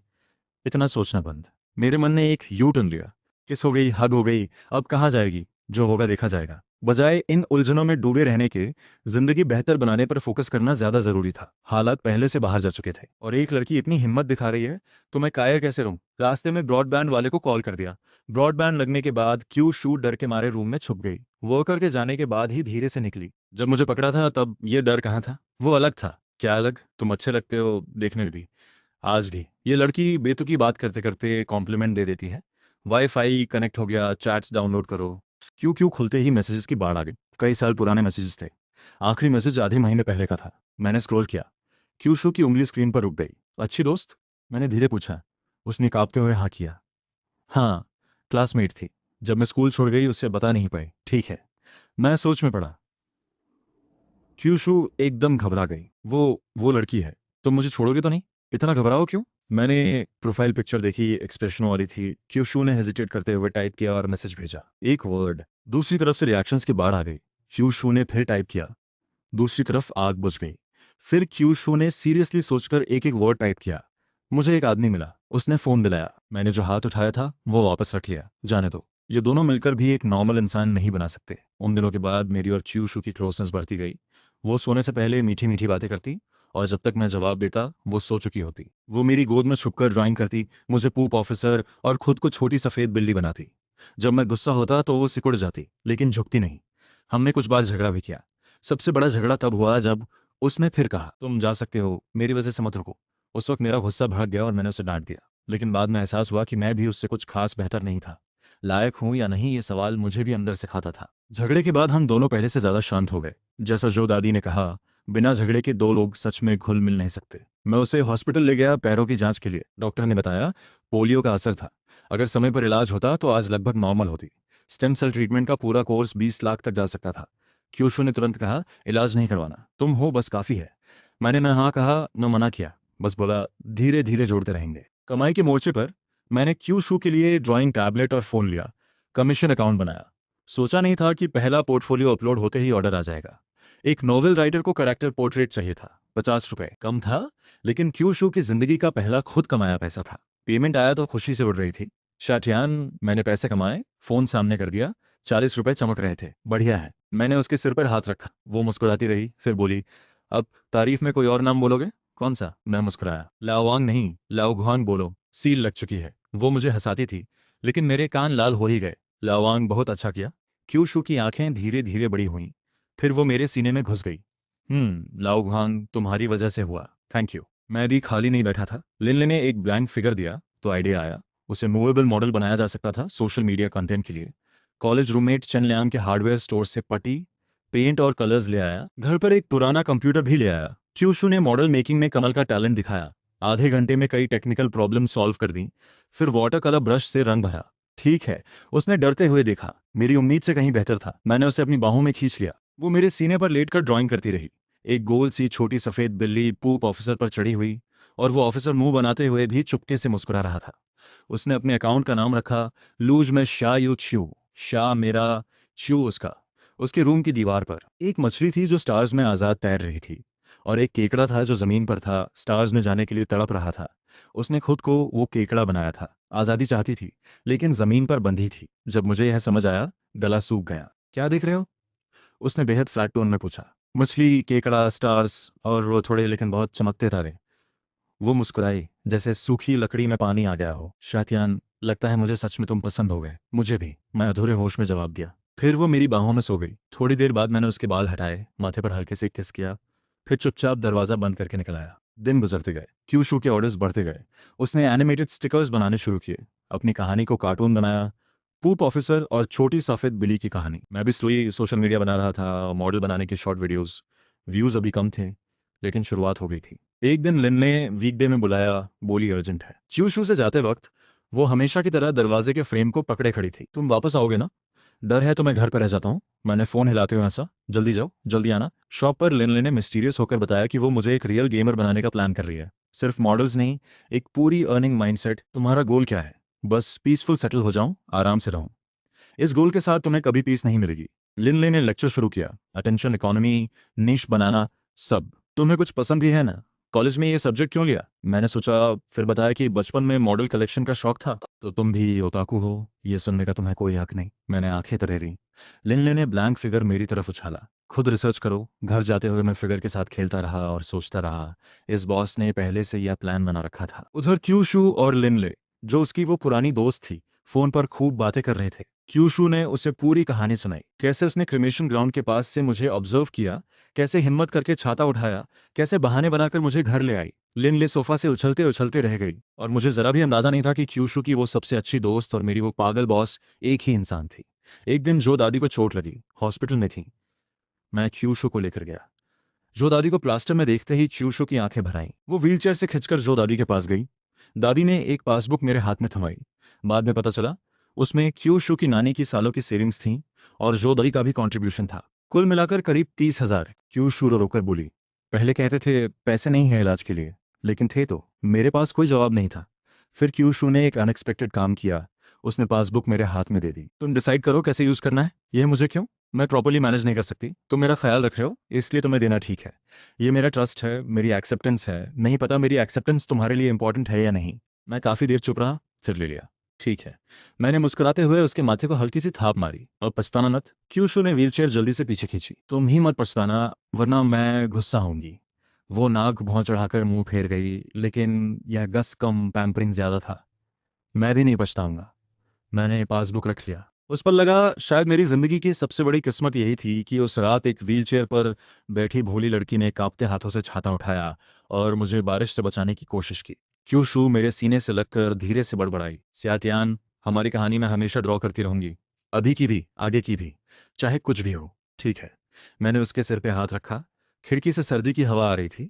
इतना सोचना बंद। मेरे मन ने एक यू टर्न लिया। किस हो गई, हग हो गई, अब कहाँ जाएगी? जो होगा देखा जाएगा। बजाय इन उलझनों में डूबे रहने के, जिंदगी बेहतर बनाने पर फोकस करना ज्यादा जरूरी था। हालात पहले से बाहर जा चुके थे, और एक लड़की इतनी हिम्मत दिखा रही है तो मैं कायर कैसे रहूं? रास्ते में ब्रॉडबैंड वाले को कॉल कर दिया। ब्रॉडबैंड लगने के बाद क्यू शू डर के मारे रूम में छुप गई। वर्कर के जाने के बाद ही धीरे से निकली। जब मुझे पकड़ा था तब ये डर कहाँ था? वो अलग था। क्या अलग? तुम अच्छे लगते हो देखने में भी। आज भी ये लड़की बेतुकी बात करते करते कॉम्प्लीमेंट दे देती है। वाईफाई कनेक्ट हो गया, चैट्स डाउनलोड करो। क्यों क्यों खुलते ही मैसेजेस की बाढ़ आ गई। कई साल पुराने मैसेजेस थे। आखिरी मैसेज आधे महीने पहले का था। मैंने स्क्रॉल किया। क्यूशू की उंगली स्क्रीन पर रुक गई। अच्छी दोस्त? मैंने धीरे पूछा। उसने कांपते हुए हाँ किया। हाँ, क्लासमेट थी। जब मैं स्कूल छोड़ गई उससे बता नहीं पाई। ठीक है। मैं सोच में पड़ा। क्यूशू एकदम घबरा गई। वो लड़की है। तुम मुझे छोड़ोगे तो नहीं? इतना घबराओ क्यों? मैंने प्रोफाइल पिक्चर देखी, एक्सप्रेशन वाली थी। क्यूशू ने हेजिटेट करते हुए टाइप किया और मैसेज भेजा। एक वर्ड। दूसरी तरफ से रिएक्शंस की बाढ़ आ गई। क्यूशू ने फिर टाइप किया। दूसरी तरफ आग बुझ गई। फिर क्यूशू ने सीरियसली सोचकर एक एक वर्ड टाइप किया। मुझे एक आदमी मिला। उसने फोन दिलाया। मैंने जो हाथ उठाया था वो वापस रख लिया। जाने दो। ये दोनों मिलकर भी एक नॉर्मल इंसान नहीं बना सकते। उन दिनों के बाद मेरी और क्यूशू की क्लोजनेस बढ़ती गई। वो सोने से पहले मीठी मीठी बातें करती, और जब तक मैं जवाब देता वो सो चुकी होती। वो मेरी गोद में छुपकर ड्राइंग करती, मुझे पूप ऑफिसर और खुद को छोटी सफ़ेद बिल्ली बनाती। जब मैं गुस्सा होता तो वो सिकुड़ जाती, लेकिन झुकती नहीं। हमने कुछ बार झगड़ा भी किया। सबसे बड़ा झगड़ा तब हुआ जब उसने फिर कहा, तुम जा सकते हो, मेरी वजह से मत रुको। उस वक्त मेरा गुस्सा भड़क गया और मैंने उसे डांट दिया। लेकिन बाद में एहसास हुआ कि मैं भी उससे कुछ खास बेहतर नहीं था। लायक हूं या नहीं, ये सवाल मुझे भी अंदर से खाता था। झगड़े के बाद हम दोनों पहले से ज्यादा शांत हो गए। जैसा जो दादी ने कहा, बिना झगड़े के दो लोग सच में घुल मिल नहीं सकते। मैं उसे हॉस्पिटल ले गया पैरों की जांच के लिए। डॉक्टर ने बताया पोलियो का असर था। अगर समय पर इलाज होता तो आज लगभग नॉर्मल होती। स्टेम सेल ट्रीटमेंट का पूरा कोर्स 20 लाख तक जा सकता था। क्यूशू ने तुरंत कहा, इलाज नहीं करवाना, तुम हो बस काफ़ी है। मैंने न हाँ कहा न मना किया, बस बोला धीरे धीरे जोड़ते रहेंगे। कमाई के मोर्चे पर मैंने क्यूशू के लिए ड्राइंग टैबलेट और फ़ोन लिया। कमीशन अकाउंट बनाया। सोचा नहीं था कि पहला पोर्टफोलियो अपलोड होते ही ऑर्डर आ जाएगा। एक नोवेल राइटर को कैरेक्टर पोर्ट्रेट चाहिए था। 50 रुपए कम था, लेकिन क्यूशू की जिंदगी का पहला खुद कमाया पैसा था। पेमेंट आया तो खुशी से उड़ रही थी। शाटियान, मैंने पैसे कमाए, फ़ोन सामने कर दिया। 40 रुपए चमक रहे थे। बढ़िया है। मैंने उसके सिर पर हाथ रखा। वो मुस्कुराती रही, फिर बोली, अब तारीफ में कोई और नाम बोलोगे? कौन सा? मैं मुस्कुराया। लाओवांग नहीं, लाओघुआन बोलो, सील लग चुकी है। वो मुझे हंसाती थी, लेकिन मेरे कान लाल हो ही गए। लाओवांग बहुत अच्छा किया। क्यूशू की आंखें धीरे धीरे बड़ी हुईं। फिर वो मेरे सीने में घुस गई। लाओघुआंग, तुम्हारी वजह से हुआ। Thank you. मैं भी खाली नहीं बैठा था। लिनले ने एक ब्लैंक फिगर दिया तो आइडिया आया। उसे मूवेबल मॉडल बनाया जा सकता था सोशल मीडिया कंटेंट के लिए। कॉलेज रूममेट चेन लियांग के हार्डवेयर स्टोर से पट्टी, पेंट और कलर्स ले आया। घर पर एक पुराना कंप्यूटर भी ले आया। क्यूशू ने मॉडल मेकिंग में कमल का टैलेंट दिखाया। आधे घंटे में कई टेक्निकल प्रॉब्लम सॉल्व कर दी। फिर वाटर कलर ब्रश से रंग भरा। ठीक है, उसने डरते हुए देखा। मेरी उम्मीद से कहीं बेहतर था। मैंने उसे अपनी बाहों में खींच लिया। वो मेरे सीने पर लेटकर ड्राइंग करती रही। एक गोल सी छोटी सफेद बिल्ली पूप ऑफिसर पर चढ़ी हुई, और वो ऑफिसर मुंह बनाते हुए भी चुपके से मुस्कुरा रहा था। उसने अपने अकाउंट का नाम रखा लूज में शाह यू च्यू। शाह मेरा, च्यू उसका। उसके रूम की दीवार पर एक मछली थी जो स्टार्स में आज़ाद तैर रही थी। और एक केकड़ा था जो ज़मीन पर था, स्टार्स में जाने के लिए तड़प रहा था। उसने खुद को वो केकड़ा बनाया था, आज़ादी चाहती थी, लेकिन ज़मीन पर बंधी थी। जब मुझे यह समझ आया, गला सूख गया। क्या देख रहे हो? उसने बेहद फ्लैट टोन में पूछा। मछली, केकड़ा, स्टार्स और वो थोड़े लेकिन बहुत चमकते तारे। वो मुस्कुराई, जैसे सूखी लकड़ी में पानी आ गया हो। शातियान, लगता है मुझे सच में तुम पसंद हो गए। मुझे भी, मैं अधूरे होश में जवाब दिया। फिर वो मेरी बाहों में सो गई। थोड़ी देर बाद मैंने उसके बाल हटाए, माथे पर हल्के से किस किया, फिर चुपचाप दरवाज़ा बंद करके निकल आया। दिन गुजरते गए, क्यूशू के ऑर्डर्स बढ़ते गए। उसने एनिमेटेड स्टिकर्स बनाने शुरू किए, अपनी कहानी को कार्टून बनाया, पूप ऑफिसर और छोटी सफ़ेद बिल्ली की कहानी। मैं भी स्लोई सोशल मीडिया बना रहा था, मॉडल बनाने के शॉर्ट वीडियोस। व्यूज़ अभी कम थे, लेकिन शुरुआत हो गई थी। एक दिन लिन ने वीकडे में बुलाया, बोली अर्जेंट है। च्यूशू से जाते वक्त वो हमेशा की तरह दरवाजे के फ्रेम को पकड़े खड़ी थी। तुम वापस आओगे ना? डर है तो मैं घर पर रह जाता हूँ। मैंने फ़ोन हिलाते हुए हंसा। जल्दी जाओ, जल्दी आना। शॉप पर लिन ने मिस्टीरियस होकर बताया कि वो मुझे एक रियल गेमर बनाने का प्लान कर रही है। सिर्फ मॉडल्स नहीं, एक पूरी अर्निंग माइंडसेट। तुम्हारा गोल क्या है? बस पीसफुल सेटल हो जाऊं, आराम से रहूं। इस गोल के साथ तुम्हें कभी पीस नहीं मिलेगी। लिनले ने लेक्चर शुरू किया, अटेंशन इकोनॉमी, निश बनाना, सब। तुम्हें कुछ पसंद भी है ना? कॉलेज में ये सब्जेक्ट क्यों लिया? मैंने सोचा, फिर बताया कि बचपन में मॉडल कलेक्शन का शौक था। तो तुम भी ओताकू हो, ये सुनने का तुम्हें कोई हक नहीं। मैंने आंखें तरेरी। लिनले ने ब्लैंक फिगर मेरी तरफ उछाला। खुद रिसर्च करो। घर जाते हुए मैं फिगर के साथ खेलता रहा और सोचता रहा, इस बॉस ने पहले से यह प्लान बना रखा था। उधर क्यूशू और लिनले, जो उसकी वो पुरानी दोस्त थी, फोन पर खूब बातें कर रहे थे। क्यूशू ने उसे पूरी कहानी सुनाई, कैसे उसने क्रिमेशन ग्राउंड के पास से मुझे ऑब्जर्व किया, कैसे हिम्मत करके छाता उठाया, कैसे बहाने बनाकर मुझे घर ले आई। लिनले सोफा से उछलते उछलते रह गई, और मुझे जरा भी अंदाजा नहीं था कि क्यूशू की वो सबसे अच्छी दोस्त और मेरी वो पागल बॉस एक ही इंसान थी। एक दिन जो दादी को चोट लगी, हॉस्पिटल में थी, मैं क्यूशू को लेकर गया। जो दादी को प्लास्टर में देखते ही क्यूशू की आंखें भर आईं। वो व्हीलचेयर से खिंचकर जो दादी के पास गई। दादी ने एक पासबुक मेरे हाथ में थमाई। बाद में पता चला उसमें क्यूशू की नानी की सालों की सेविंग्स थीं और जो दादी का भी कंट्रीब्यूशन था। कुल मिलाकर करीब 30,000। क्यूशू रो रोकर बोली, पहले कहते थे पैसे नहीं है इलाज के लिए, लेकिन थे तो। मेरे पास कोई जवाब नहीं था। फिर क्यूशू ने एक अनएक्सपेक्टेड काम किया। उसने पासबुक मेरे हाथ में दे दी। तुम डिसाइड करो कैसे यूज करना है। यह मुझे क्यों? मैं प्रॉपर्ली मैनेज नहीं कर सकती। तुम मेरा ख्याल रख रहे हो, इसलिए तुम्हें देना ठीक है। ये मेरा ट्रस्ट है, मेरी एक्सेप्टेंस है। नहीं पता मेरी एक्सेप्टेंस तुम्हारे लिए इंपॉर्टेंट है या नहीं। मैं काफ़ी देर चुप रहा, फिर ले लिया। ठीक है। मैंने मुस्कुराते हुए उसके माथे को हल्की सी थाप मारी। और पछताना मत। क्यूशू ने व्हीलचेयर जल्दी से पीछे खींची। तुम ही मत पछताना, वरना मैं गुस्सा होंगी। वो नाक भौं चढ़ाकर मुंह फेर गई, लेकिन यह गस कम पैम्परिंग ज्यादा था। मैं भी नहीं पछताऊंगा। मैंने पासबुक रख लिया। उस पर लगा, शायद मेरी जिंदगी की सबसे बड़ी किस्मत यही थी कि उस रात एक व्हीलचेयर पर बैठी भोली लड़की ने कांपते हाथों से छाता उठाया और मुझे बारिश से बचाने की कोशिश की। क्यूशू मेरे सीने से लगकर धीरे से बड़बड़ाई, स्यातियान, हमारी कहानी में हमेशा ड्रॉ करती रहूंगी, अभी की भी, आगे की भी, चाहे कुछ भी हो। ठीक है। मैंने उसके सिर पे हाथ रखा। खिड़की से सर्दी की हवा आ रही थी,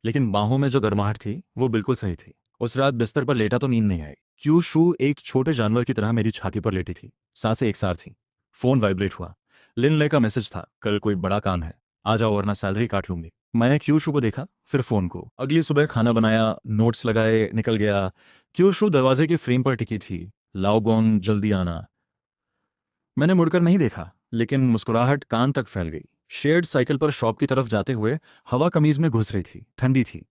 लेकिन बाहों में जो गर्माहट थी वो बिल्कुल सही थी। उस रात बिस्तर पर लेटा तो नींद नहीं आई। क्यूशू एक छोटे जानवर की तरह मेरी छाती पर लेटी थी, सांसें एकसार थीं। फोन वाइब्रेट हुआ। लिनले का मैसेज था, कल कोई बड़ा काम है, आ जाओ वरना सैलरी काट लूंगी। मैंने क्यूशू को देखा, फिर फोन को। अगली सुबह खाना बनाया, नोट्स लगाए, निकल गया। क्यूशू दरवाजे की फ्रेम पर टिकी थी, लाओगोन जल्दी आना। मैंने मुड़कर नहीं देखा, लेकिन मुस्कुराहट कान तक फैल गई। शेयर्ड साइकिल पर शॉप की तरफ जाते हुए हवा कमीज में घुस रही थी, ठंडी थी,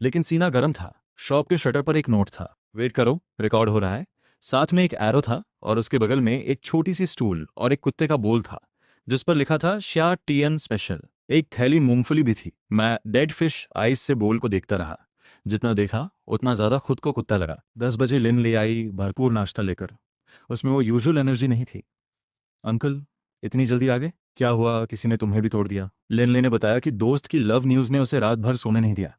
लेकिन सीना गर्म था। शॉप के शटर पर एक नोट था, वेट करो, रिकॉर्ड हो रहा है। साथ में एक एरो था और उसके बगल में एक छोटी सी स्टूल और एक कुत्ते का बोल था, जिस पर लिखा था श्या टीएन स्पेशल। एक थैली मूंगफली भी थी। मैं डेड फिश आइस से बोल को देखता रहा। जितना देखा उतना ज्यादा खुद को कुत्ता लगा। 10 बजे लिन ले आई, भरपूर नाश्ता लेकर। उसमें वो यूजुअल एनर्जी नहीं थी। अंकल, इतनी जल्दी आ गए? क्या हुआ, किसी ने तुम्हें भी तोड़ दिया? लेनले ने बताया कि दोस्त की लव न्यूज़ ने उसे रात भर सोने नहीं दिया।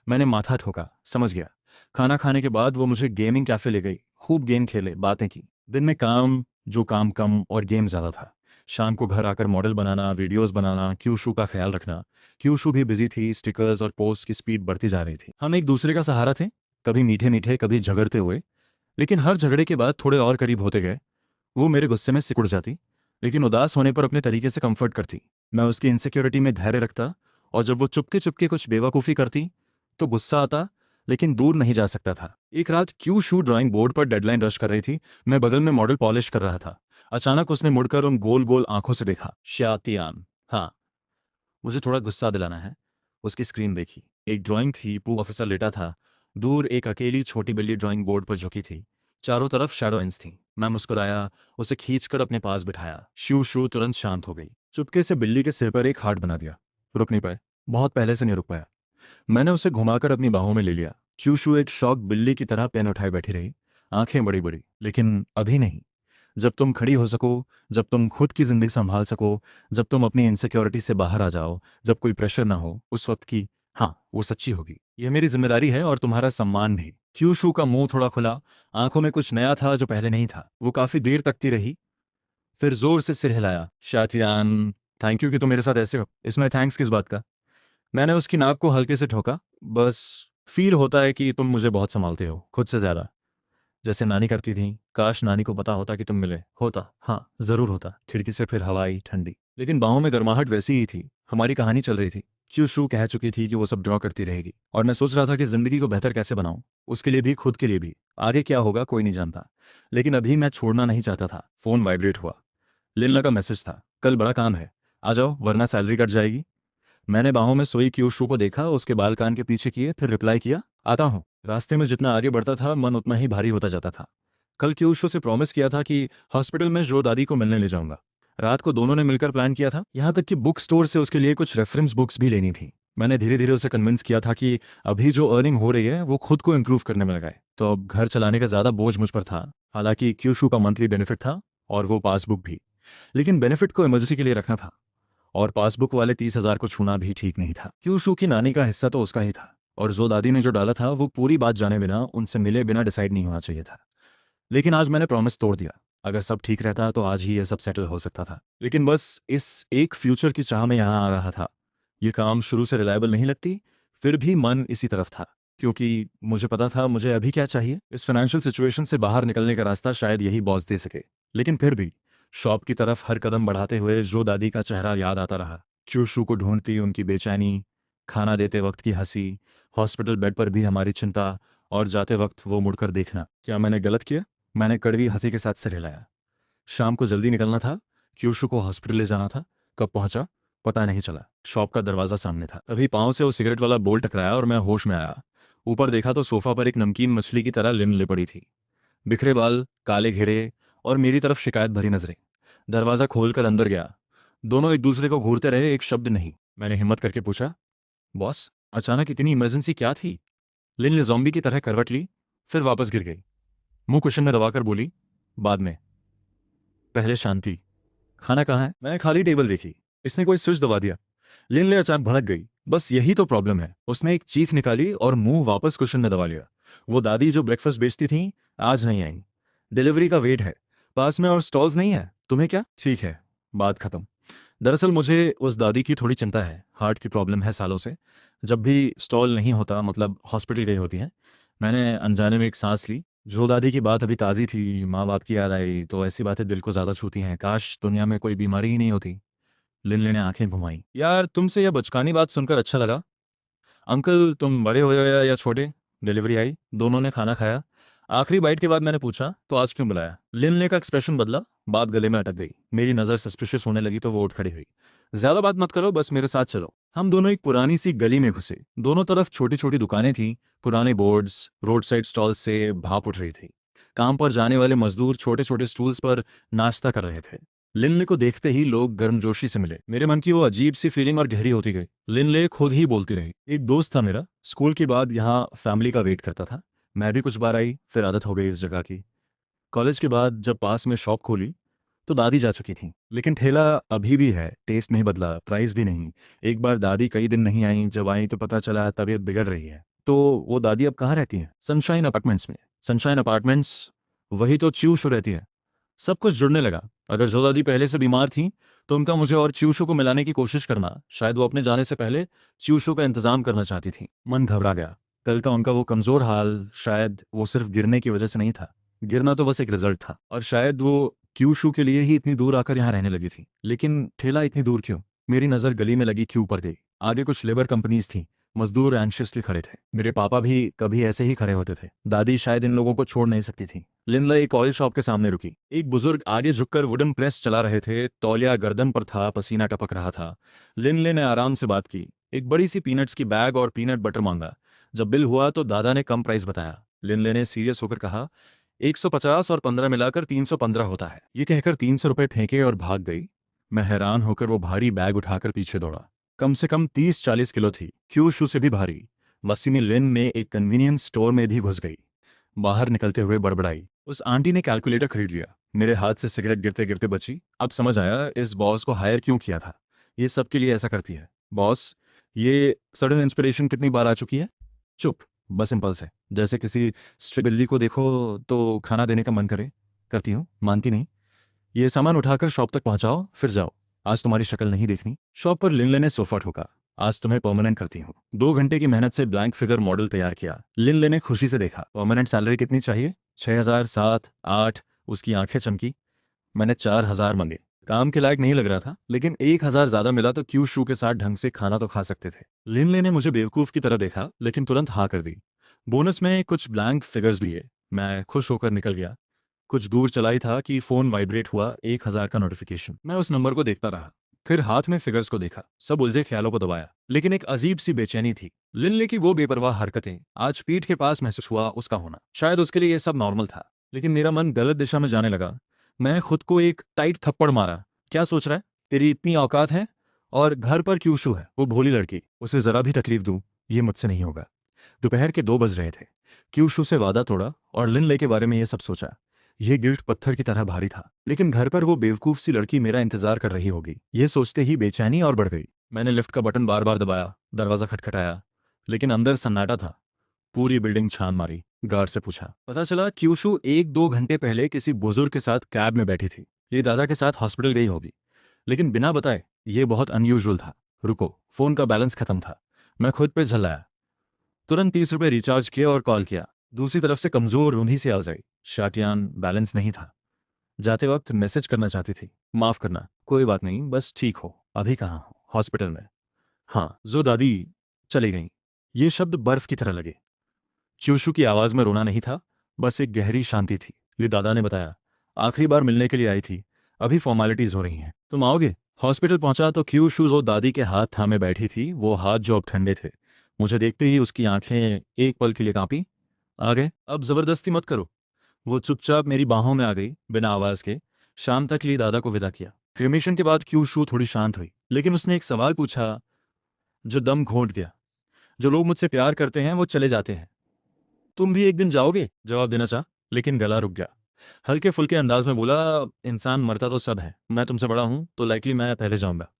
मैंने माथा ठोका, समझ गया। खाना खाने के बाद वो मुझे गेमिंग कैफे ले गई। खूब गेम खेले, बातें की। दिन में काम, जो काम कम और गेम ज़्यादा था। शाम को घर आकर मॉडल बनाना, वीडियोस बनाना, क्यूशू का ख्याल रखना। क्यूशू भी बिजी थी, स्टिकर्स और पोस्ट की स्पीड बढ़ती जा रही थी। हम एक दूसरे का सहारा थे, कभी मीठे मीठे, कभी झगड़ते हुए, लेकिन हर झगड़े के बाद थोड़े और करीब होते गए। वो मेरे गुस्से में सिकुड़ जाती, लेकिन उदास होने पर अपने तरीके से कंफर्ट करती। मैं उसकी इनसिक्योरिटी में धैर्य रखता, और जब वो चुपके चुपके कुछ बेवकूफ़ी करती तो गुस्सा आता, लेकिन दूर नहीं जा सकता था। एक रात क्यू शू ड्राइंग बोर्ड पर डेडलाइन रश कर रही थी। मैं बगल में मॉडल पॉलिश कर रहा था। अचानक उसने मुड़कर उन गोल गोल आंखों से देखा। शातियान, हाँ, मुझे थोड़ा गुस्सा दिलाना है। उसकी स्क्रीन देखी। एक ड्राइंग थी, पू ऑफिसर लेटा था, दूर एक अकेली छोटी बिल्ली ड्राइंग बोर्ड पर झुकी थी, चारों तरफ शैडो लाइन्स थी। मैं मुस्कुराया, उसे खींचकर अपने पास बिठाया। शू शू तुरंत शांत हो गई। चुपके से बिल्ली के सिर पर एक हार्ट बना दिया। रुक नहीं पाए, बहुत पहले से नहीं रुक पाया। मैंने उसे घुमाकर अपनी बाहों में ले लिया। चूशू एक शौक बिल्ली की तरह पेन उठाए बैठी रही, आंखें बड़ी बड़ी। लेकिन अभी नहीं। जब तुम खड़ी हो सको, जब तुम खुद की जिंदगी संभाल सको, जब तुम अपनी इनसिक्योरिटी से बाहर आ जाओ, जब कोई प्रेशर ना हो, उस वक्त की हाँ वो सच्ची होगी। यह मेरी जिम्मेदारी है और तुम्हारा सम्मान भी। क्यूशू का मुंह थोड़ा खुला, आंखों में कुछ नया था जो पहले नहीं था। वो काफी देर तकती रही, फिर जोर से सिर हिलाया। शातियान, थैंक यू कि तुम मेरे साथ ऐसे हो। इसमें थैंक्स किस बात का? मैंने उसकी नाक को हल्के से ठोका। बस फील होता है कि तुम मुझे बहुत संभालते हो, खुद से ज्यादा, जैसे नानी करती थी। काश नानी को पता होता कि तुम मिले। होता, हाँ जरूर होता। खिड़की से फिर हवा आई, ठंडी, लेकिन बाहों में गर्माहट वैसी ही थी। हमारी कहानी चल रही थी। चू कह चुकी थी कि वो सब ड्रॉ करती रहेगी, और मैं सोच रहा था कि जिंदगी को बेहतर कैसे बनाऊं, उसके लिए भी, खुद के लिए भी। आगे क्या होगा कोई नहीं जानता, लेकिन अभी मैं छोड़ना नहीं चाहता था। फोन वाइब्रेट हुआ। लिनला का मैसेज था, कल बड़ा काम है, आ जाओ वरना सैलरी कट जाएगी। मैंने बाहों में सोई क्यूशू को देखा, उसके बाल कान के पीछे किए, फिर रिप्लाई किया, आता हूँ। रास्ते में जितना आगे बढ़ता था, मन उतना ही भारी होता जाता था। कल क्यूशू से प्रॉमिस किया था कि हॉस्पिटल में जो दादी को मिलने ले जाऊंगा। रात को दोनों ने मिलकर प्लान किया था, यहाँ तक कि बुक स्टोर से उसके लिए कुछ रेफरेंस बुक्स भी लेनी थी। मैंने धीरे धीरे उसे कन्विंस किया था कि अभी जो अर्निंग हो रही है वो खुद को इम्प्रूव करने में लगाए, तो अब घर चलाने का ज्यादा बोझ मुझ पर था। हालांकि क्यूशू का मंथली बेनिफिट था और वो पासबुक भी, लेकिन बेनिफिट को इमरजेंसी के लिए रखना था, और पासबुक वाले 30,000 को छूना भी ठीक नहीं था। क्यूशू की नानी का हिस्सा तो उसका ही था, और जो दादी ने जो डाला था वो पूरी बात जाने बिना, उनसे मिले बिना डिसाइड नहीं होना चाहिए था। लेकिन आज मैंने प्रॉमिस तोड़ दिया। अगर सब ठीक रहता तो आज ही ये सब सेटल हो सकता था, लेकिन बस इस एक फ्यूचर की चाह में यहाँ आ रहा था। ये काम शुरू से रिलायबल नहीं लगती, फिर भी मन इसी तरफ था, क्योंकि मुझे पता था मुझे अभी क्या चाहिए। इस फाइनेंशियल सिचुएशन से बाहर निकलने का रास्ता शायद यही बॉस दे सके। लेकिन फिर भी शॉप की तरफ हर कदम बढ़ाते हुए जो दादी का चेहरा याद आता रहा, चूशू को ढूंढती उनकी बेचैनी, खाना देते वक्त की हंसी, हॉस्पिटल बेड पर भी हमारी चिंता, और जाते वक्त वो मुड़कर देखना। क्या मैंने गलत किया? मैंने कड़वी हंसी के साथ सिर हिलाया। शाम को जल्दी निकलना था, क्यूशू को हॉस्पिटल ले जाना था। कब पहुंचा पता नहीं चला। शॉप का दरवाजा सामने था, तभी पाँव से वो सिगरेट वाला बोल टकराया और मैं होश में आया। ऊपर देखा तो सोफा पर एक नमकीन मछली की तरह लिन ले पड़ी थी, बिखरे बाल, काले घेरे, और मेरी तरफ शिकायत भरी नजरें। दरवाजा खोलकर अंदर गया। दोनों एक दूसरे को घूरते रहे, एक शब्द नहीं। मैंने हिम्मत करके पूछा, बॉस, अचानक इतनी इमरजेंसी क्या थी? लिन ने ज़ॉम्बी की तरह करवट ली, फिर वापस गिर गई। मुंह कुशन में दबाकर बोली, बाद में, पहले शांति। खाना कहाँ है? मैंने खाली टेबल देखी। इसने कोई स्विच दबा दिया। लिन ले अचानक भड़क गई। बस यही तो प्रॉब्लम है। उसने एक चीख निकाली और मुंह वापस कुशन में दबा लिया। वो दादी जो ब्रेकफास्ट बेचती थी, आज नहीं आई। डिलीवरी का वेट है, पास में और स्टॉल्स नहीं है। तुम्हें क्या? ठीक है, बात खत्म। दरअसल मुझे उस दादी की थोड़ी चिंता है, हार्ट की प्रॉब्लम है सालों से। जब भी स्टॉल नहीं होता, मतलब हॉस्पिटल गई होती है। मैंने अनजाने में एक सांस ली। जो दादी की बात अभी ताज़ी थी, माँ बाप की याद आई, तो ऐसी बातें दिल को ज़्यादा छूती हैं। काश दुनिया में कोई बीमारी ही नहीं होती। लिनले ने आंखें घुमाई। यार तुमसे यह बचकानी बात सुनकर अच्छा लगा। अंकल तुम बड़े हो गए या छोटे? डिलीवरी आई, दोनों ने खाना खाया। आखिरी बाइट के बाद मैंने पूछा, तो आज क्यों बुलाया? लिनले का एक्सप्रेशन बदला, बात गले में अटक गई। मेरी नज़र सस्पिशियस होने लगी तो वो उठ खड़ी हुई। ज्यादा बात मत करो, बस मेरे साथ चलो। हम दोनों एक पुरानी सी गली में घुसे। दोनों तरफ छोटी छोटी दुकानें थीं, पुराने बोर्ड्स, रोड साइड स्टॉल से भाप उठ रही थी। काम पर जाने वाले मजदूर छोटे छोटे स्टूल्स पर नाश्ता कर रहे थे। लिनले को देखते ही लोग गर्मजोशी से मिले। मेरे मन की वो अजीब सी फीलिंग और गहरी होती गई। लिनले खुद ही बोलती रही, एक दोस्त था मेरा, स्कूल के बाद यहाँ फैमिली का वेट करता था। मैं भी कुछ बार आई, फिर आदत हो गई इस जगह की। कॉलेज के बाद जब पास में शॉप खोली तो दादी जा चुकी थी, लेकिन ठेला अभी भी है, टेस्ट नहीं बदला, प्राइस भी नहीं। एक बार दादी कई दिन नहीं आई, जब आई तो पता चला तबीयत बिगड़ रही है। तो वो दादी अब कहाँ रहती है? सनशाइन अपार्टमेंट्स में। सनशाइन अपार्टमेंट्स, वही तो च्यूशू रहती है। सब कुछ जुड़ने लगा। अगर जो दादी पहले से बीमार थी तो उनका मुझे और च्यूशू को मिलाने की कोशिश करना, शायद वो अपने जाने से पहले च्यूशू का इंतजाम करना चाहती थी। मन घबरा गया। कल का उनका वो कमजोर हाल, शायद वो सिर्फ गिरने की वजह से नहीं था। गिरना तो बस एक रिजल्ट था, और शायद वो क्यूशू के लिए ही इतनी दूर आकर यहाँ रहने लगी थी। लेकिन ठेला इतनी दूर क्यों? मेरी नज़र गली में लगी क्यू पर गई। आगे कुछ लेबर कंपनीज थी, मजदूर एंशियसली खड़े थे। मेरे पापा भी कभी ऐसे ही खड़े होते थे। दादी शायद इन लोगों को छोड़ नहीं सकती थी। लिनला एक ऑयल शॉप के सामने रुकी। एक बुजुर्ग आगे झुककर वुडन प्रेस चला रहे थे, तौलिया गर्दन पर था, पसीना टपक रहा था। लिनले ने आराम से बात की, एक बड़ी सी पीनट्स की बैग और पीनट बटर मांगा। जब बिल हुआ तो दादा ने कम प्राइस बताया। लिनले ने सीरियस होकर कहा, 150 और 15 मिलाकर 315 होता है। ये कहकर 300 रुपये फेंके और भाग गई। मैं हैरान होकर वो भारी बैग उठाकर पीछे दौड़ा। कम से कम 30-40 किलो थी, क्यूशू से भी भारी। मस्सी में लिन में एक कन्वीनियंस स्टोर में भी घुस गई। बाहर निकलते हुए बड़बड़ाई, उस आंटी ने कैलकुलेटर खरीद लिया। मेरे हाथ से सिगरेट गिरते गिरते बची। अब समझ आया इस बॉस को हायर क्यों किया था। ये सबके लिए ऐसा करती है। बॉस, ये सडन इंस्पिरेशन कितनी बार आ चुकी है? चुप, बस इम्पल्स है। जैसे किसी स्ट्रे बिल्ली को देखो तो खाना देने का मन करे। करती हूँ, मानती नहीं। ये सामान उठाकर शॉप तक पहुंचाओ, फिर जाओ। आज तुम्हारी शक्ल नहीं देखनी। शॉप पर लिनले ने सोफा ठोका। आज तुम्हें परमानेंट करती हूँ। 2 घंटे की मेहनत से ब्लैंक फिगर मॉडल तैयार किया। लिनले ने खुशी से देखा। परमानेंट सैलरी कितनी चाहिए? 6,000, 7, 8। उसकी आंखें चमकी। मैंने 4,000 मंगे। काम के लायक नहीं लग रहा था, लेकिन 1,000 ज्यादा मिला तो क्यू शू के साथ ढंग से खाना तो खा सकते थे। लिनले ने मुझे बेवकूफ की तरह देखा, लेकिन तुरंत हाँ कर दी। बोनस में कुछ ब्लैंक फिगर्स भी है। मैं खुश होकर निकल गया। कुछ दूर चलाई था कि फोन वाइब्रेट हुआ। 1,000 का नोटिफिकेशन। मैं उस नंबर को देखता रहा, फिर हाथ में फिगर्स को देखा। सब उलझे ख्यालों को दबाया, लेकिन एक अजीब सी बेचैनी थी। लिनले की वो बेपरवाह हरकतें, आज पीठ के पास महसूस हुआ उसका होना। शायद उसके लिए ये सब नॉर्मल था, लेकिन मेरा मन गलत दिशा में जाने लगा। मैं खुद को एक टाइट थप्पड़ मारा। क्या सोच रहा है? तेरी इतनी औकात है? और घर पर क्यूशू है, वो भोली लड़की, उसे जरा भी तकलीफ दूं, ये मुझसे नहीं होगा। दोपहर के 2 बज रहे थे। क्यूशू से वादा तोड़ा और लिनले के बारे में ये सब सोचा। यह गिल्ट पत्थर की तरह भारी था, लेकिन घर पर वो बेवकूफ सी लड़की मेरा इंतजार कर रही होगी, ये सोचते ही बेचैनी और बढ़ गई। मैंने लिफ्ट का बटन बार बार दबाया, दरवाजा खटखटाया, लेकिन अंदर सन्नाटा था। पूरी बिल्डिंग छान मारी। गार्ड से पूछा, पता चला क्यूशू 1-2 घंटे पहले किसी बुजुर्ग के साथ कैब में बैठी थी। ये दादा के साथ हॉस्पिटल गई होगी, लेकिन बिना बताए। ये बहुत अनयूजुअल था। रुको, फोन का बैलेंस खत्म था। मैं खुद पे झल्लाया। तुरंत 30 रुपये रिचार्ज किया और कॉल किया। दूसरी तरफ से कमजोर रूंधी सी आवाज आई, शाटियान, बैलेंस नहीं था। जाते वक्त मैसेज करना चाहती थी, माफ करना। कोई बात नहीं, बस ठीक हो। अभी कहाँ हो? हॉस्पिटल में। हाँ, जो दादी चली गई। ये शब्द बर्फ की तरह लगे। च्यूशू की आवाज में रोना नहीं था, बस एक गहरी शांति थी। ये दादा ने बताया, आखिरी बार मिलने के लिए आई थी, अभी फॉर्मेलिटीज हो रही हैं। तुम आओगे? हॉस्पिटल पहुंचा तो क्यूशू जो दादी के हाथ थामे बैठी थी, वो हाथ जो अब ठंडे थे। मुझे देखते ही उसकी आंखें एक पल के लिए कांपी। आ गए? अब जबरदस्ती मत करो। वो चुपचाप मेरी बाहों में आ गई, बिना आवाज के। शाम तक लिए दादा को विदा किया। क्रिमेशन के बाद क्यूशू थोड़ी शांत हुई, लेकिन उसने एक सवाल पूछा जो दम घोंट गया। जो लोग मुझसे प्यार करते हैं वो चले जाते हैं, तुम भी एक दिन जाओगे? जवाब देना चाहा, लेकिन गला रुक गया। हल्के फुल्के अंदाज में बोला, इंसान मरता तो सब है, मैं तुमसे बड़ा हूं तो लाइकली मैं पहले जाऊंगा।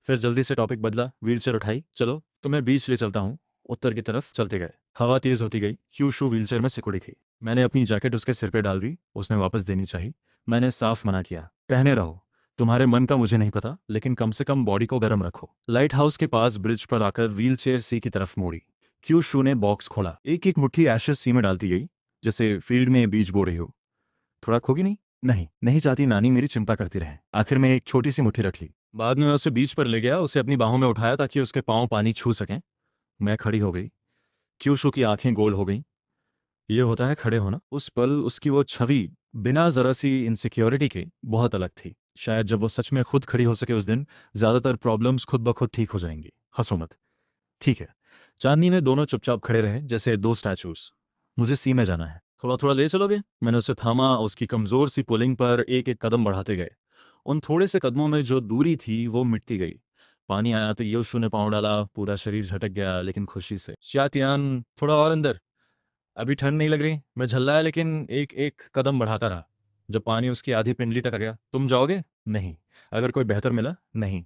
फिर जल्दी से टॉपिक बदला, व्हीलचेयर उठाई, चलो तुम्हें बीच ले चलता हूं। उत्तर की तरफ चलते गए। हवा तेज होती गई। क्यूशू व्हीलचेयर में सिकुड़ी थी। मैंने अपनी जैकेट उसके सिर पे डाल दी। उसने वापस देनी चाहिए। मैंने साफ मना किया, पहने रहो। तुम्हारे मन का मुझे नहीं पता, लेकिन कम से कम बॉडी को गर्म रखो। लाइट हाउस के पास ब्रिज पर आकर व्हीलचेयर सी की तरफ मोड़ी। क्यूशू ने बॉक्स खोला। एक एक मुट्ठी एशेस सी में डालती गई, जैसे फील्ड में बीज बो रही हो। थोड़ा खोगी नहीं? नहीं, नहीं चाहती नानी मेरी चिंता करती रहे। आखिर में एक छोटी सी मुट्ठी रख ली। बाद में मैं उसे बीच पर ले गया, उसे अपनी बाहों में उठाया ताकि उसके पांव पानी छू सकें। मैं खड़ी हो गई। क्यूशू की आंखें गोल हो गईं। ये होता है खड़े होना। उस पल उसकी वो छवि, बिना जरा सी इनसिक्योरिटी के, बहुत अलग थी। शायद जब वो सच में खुद खड़ी हो सके उस दिन, ज्यादातर प्रॉब्लम्स खुद ब खुद ठीक हो जाएंगी। हंसो मत। ठीक है। चांदनी में दोनों चुपचाप खड़े रहे, जैसे दो स्टैचूज। मुझे सी में जाना है। थोड़ा थोड़ा ले चलोगे? मैंने उसे थामा। उसकी कमजोर सी पुलिंग पर एक एक कदम बढ़ाते गए। उन थोड़े से कदमों में जो दूरी थी वो मिटती गई। पानी आया तो योशु ने पाँव डाला। पूरा शरीर झटक गया, लेकिन खुशी से। शातियान, थोड़ा और अंदर। अभी ठंड नहीं लग रही? मैं झल्लाया, लेकिन एक एक कदम बढ़ाता रहा। जब पानी उसकी आधी पिंडली तक आ गया। तुम जाओगे? नहीं। अगर कोई बेहतर मिला? नहीं।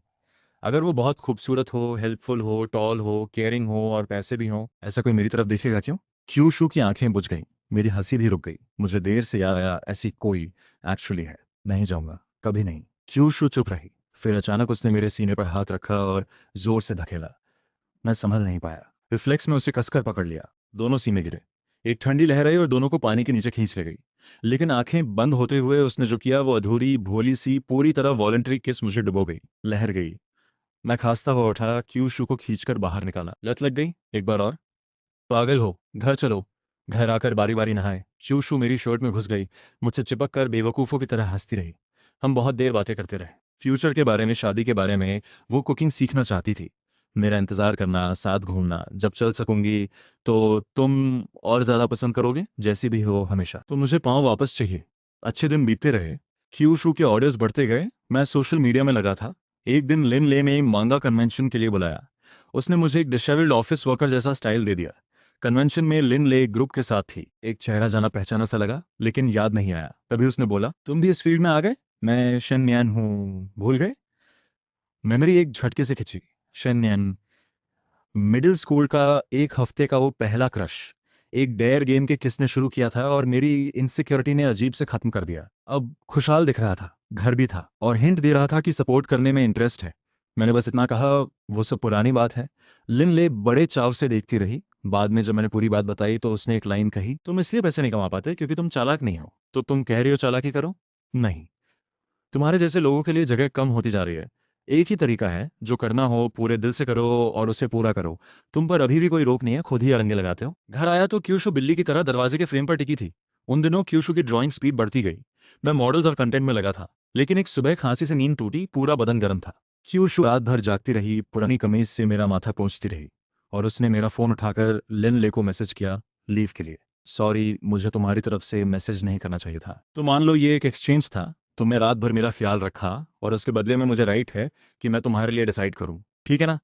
अगर वो बहुत खूबसूरत हो, हेल्पफुल हो, टॉल हो, केयरिंग हो और पैसे भी हो, ऐसा कोई मेरी तरफ देखेगा क्यों? क्यूशू की आंखें बुझ गईं। मेरी हंसी भी रुक गई। मुझे देर से याद आया, ऐसी कोई एक्चुअली है। नहीं जाऊंगा, कभी नहीं। क्यूशू चुप रही। फिर अचानक उसने मेरे सीने पर हाथ रखा और जोर से धकेला। मैं संभल नहीं पाया। रिफ्लेक्स में उसे कसकर पकड़ लिया। दोनों सीने गिरे। एक ठंडी लहर आई और दोनों को पानी के नीचे खींच ले गई। लेकिन आंखें बंद होते हुए उसने जो किया वो अधूरी, भोली सी, पूरी तरह वॉलंटरी किस मुझे डुबो गई। लहर गई। मैं खांसता हुआ उठा, क्यूशू को खींचकर बाहर निकाला। लत लग गई? एक बार और? पागल हो, घर चलो। घर आकर बारी बारी नहाए। क्यूशू मेरी शर्ट में घुस गई, मुझसे चिपक कर बेवकूफ़ों की तरह हंसती रही। हम बहुत देर बातें करते रहे। फ्यूचर के बारे में, शादी के बारे में। वो कुकिंग सीखना चाहती थी। मेरा इंतज़ार करना, साथ घूमना, जब चल सकूंगी तो तुम और ज़्यादा पसंद करोगे, जैसी भी हो हमेशा। तो मुझे पाँव वापस चाहिए। अच्छे दिन बीतते रहे, क्यू शू के ऑर्डर्स बढ़ते गए, मैं सोशल मीडिया में लगा था। एक दिन लिन ले ने मांगा कन्वेंशन के लिए बुलाया। उसने मुझे एक डिसेबल्ड ऑफिस वर्कर जैसा स्टाइल दे दिया। कन्वेंशन में लिन ले एक ग्रुप के साथ थी। एक चेहरा जाना पहचाना सा लगा, लेकिन याद नहीं आया। तभी उसने बोला, तुम भी इस फील्ड में आ गए? मैं शेन्यान हूँ, भूल गए? मेमोरी एक झटके से खिंची। शेन्यान, मिडिल स्कूल का एक हफ्ते का वो पहला क्रश, एक डेयर गेम के किसने शुरू किया था और मेरी इनसिक्योरिटी ने अजीब से खत्म कर दिया। अब खुशहाल दिख रहा था, घर भी था और हिंट दे रहा था कि सपोर्ट करने में इंटरेस्ट है। मैंने बस इतना कहा, वो सब पुरानी बात है। लिन ले बड़े चाव से देखती रही। बाद में जब मैंने पूरी बात बताई तो उसने एक लाइन कही, तुम इसलिए पैसे नहीं कमा पाते क्योंकि तुम चालाक नहीं हो। तो तुम कह रही हो चालाकी करो? नहीं, तुम्हारे जैसे लोगों के लिए जगह कम होती जा रही है। एक ही तरीका है, जो करना हो पूरे दिल से करो और उसे पूरा करो। तुम पर अभी भी कोई रोक नहीं है, खुद ही अड़ंगे लगाते हो। घर आया तो क्यूशू बिल्ली की तरह दरवाजे के फ्रेम पर टिकी थी। उन दिनों क्यूशू की ड्राइंग स्पीड बढ़ती गई। मैं मॉडल्स और कंटेंट में लगा था। लेकिन एक सुबह खांसी से नींद टूटी, पूरा बदन गर्म था। क्यूशू रात भर जागती रही, पुरानी कमीज से मेरा माथा पोंछती रही। और उसने मेरा फोन उठाकर लिन ले को मैसेज किया, लीव के लिए। सॉरी, मुझे तुम्हारी तरफ से मैसेज नहीं करना चाहिए था। तो मान लो ये एक एक्सचेंज था। तुमने रात भर मेरा ख्याल रखा और उसके बदले में मुझे राइट है कि मैं तुम्हारे लिए डिसाइड करूं, ठीक है ना?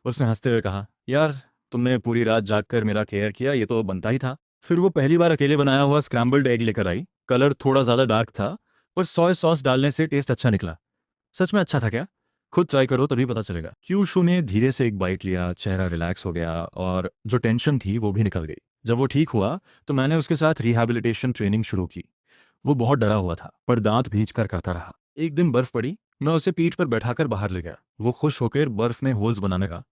उसने हंसते हुए कहा, यार, तुमने पूरी रात जागकर मेरा केयर किया, ये तो बनता ही था। फिर वो पहली बार अकेले बनाया हुआ स्क्रैम्बल्ड एग लेकर आई। कलर थोड़ा ज़्यादा डार्क था, पर सोया सॉस डालने से टेस्ट अच्छा निकला। सच में अच्छा था क्या? खुद ट्राई करो तभी पता चलेगा। क्यूशू ने धीरे से एक बाइट लिया, चेहरा रिलैक्स हो गया और जो टेंशन थी वो भी निकल गई। जब वो ठीक हुआ तो मैंने उसके साथ रिहैबिलिटेशन ट्रेनिंग शुरू की। वो बहुत डरा हुआ था, पर दांत भींच कर करता रहा। एक दिन बर्फ पड़ी, मैं उसे पीठ पर बैठाकर बाहर ले गया। वो खुश होकर बर्फ में होल्स बनाने का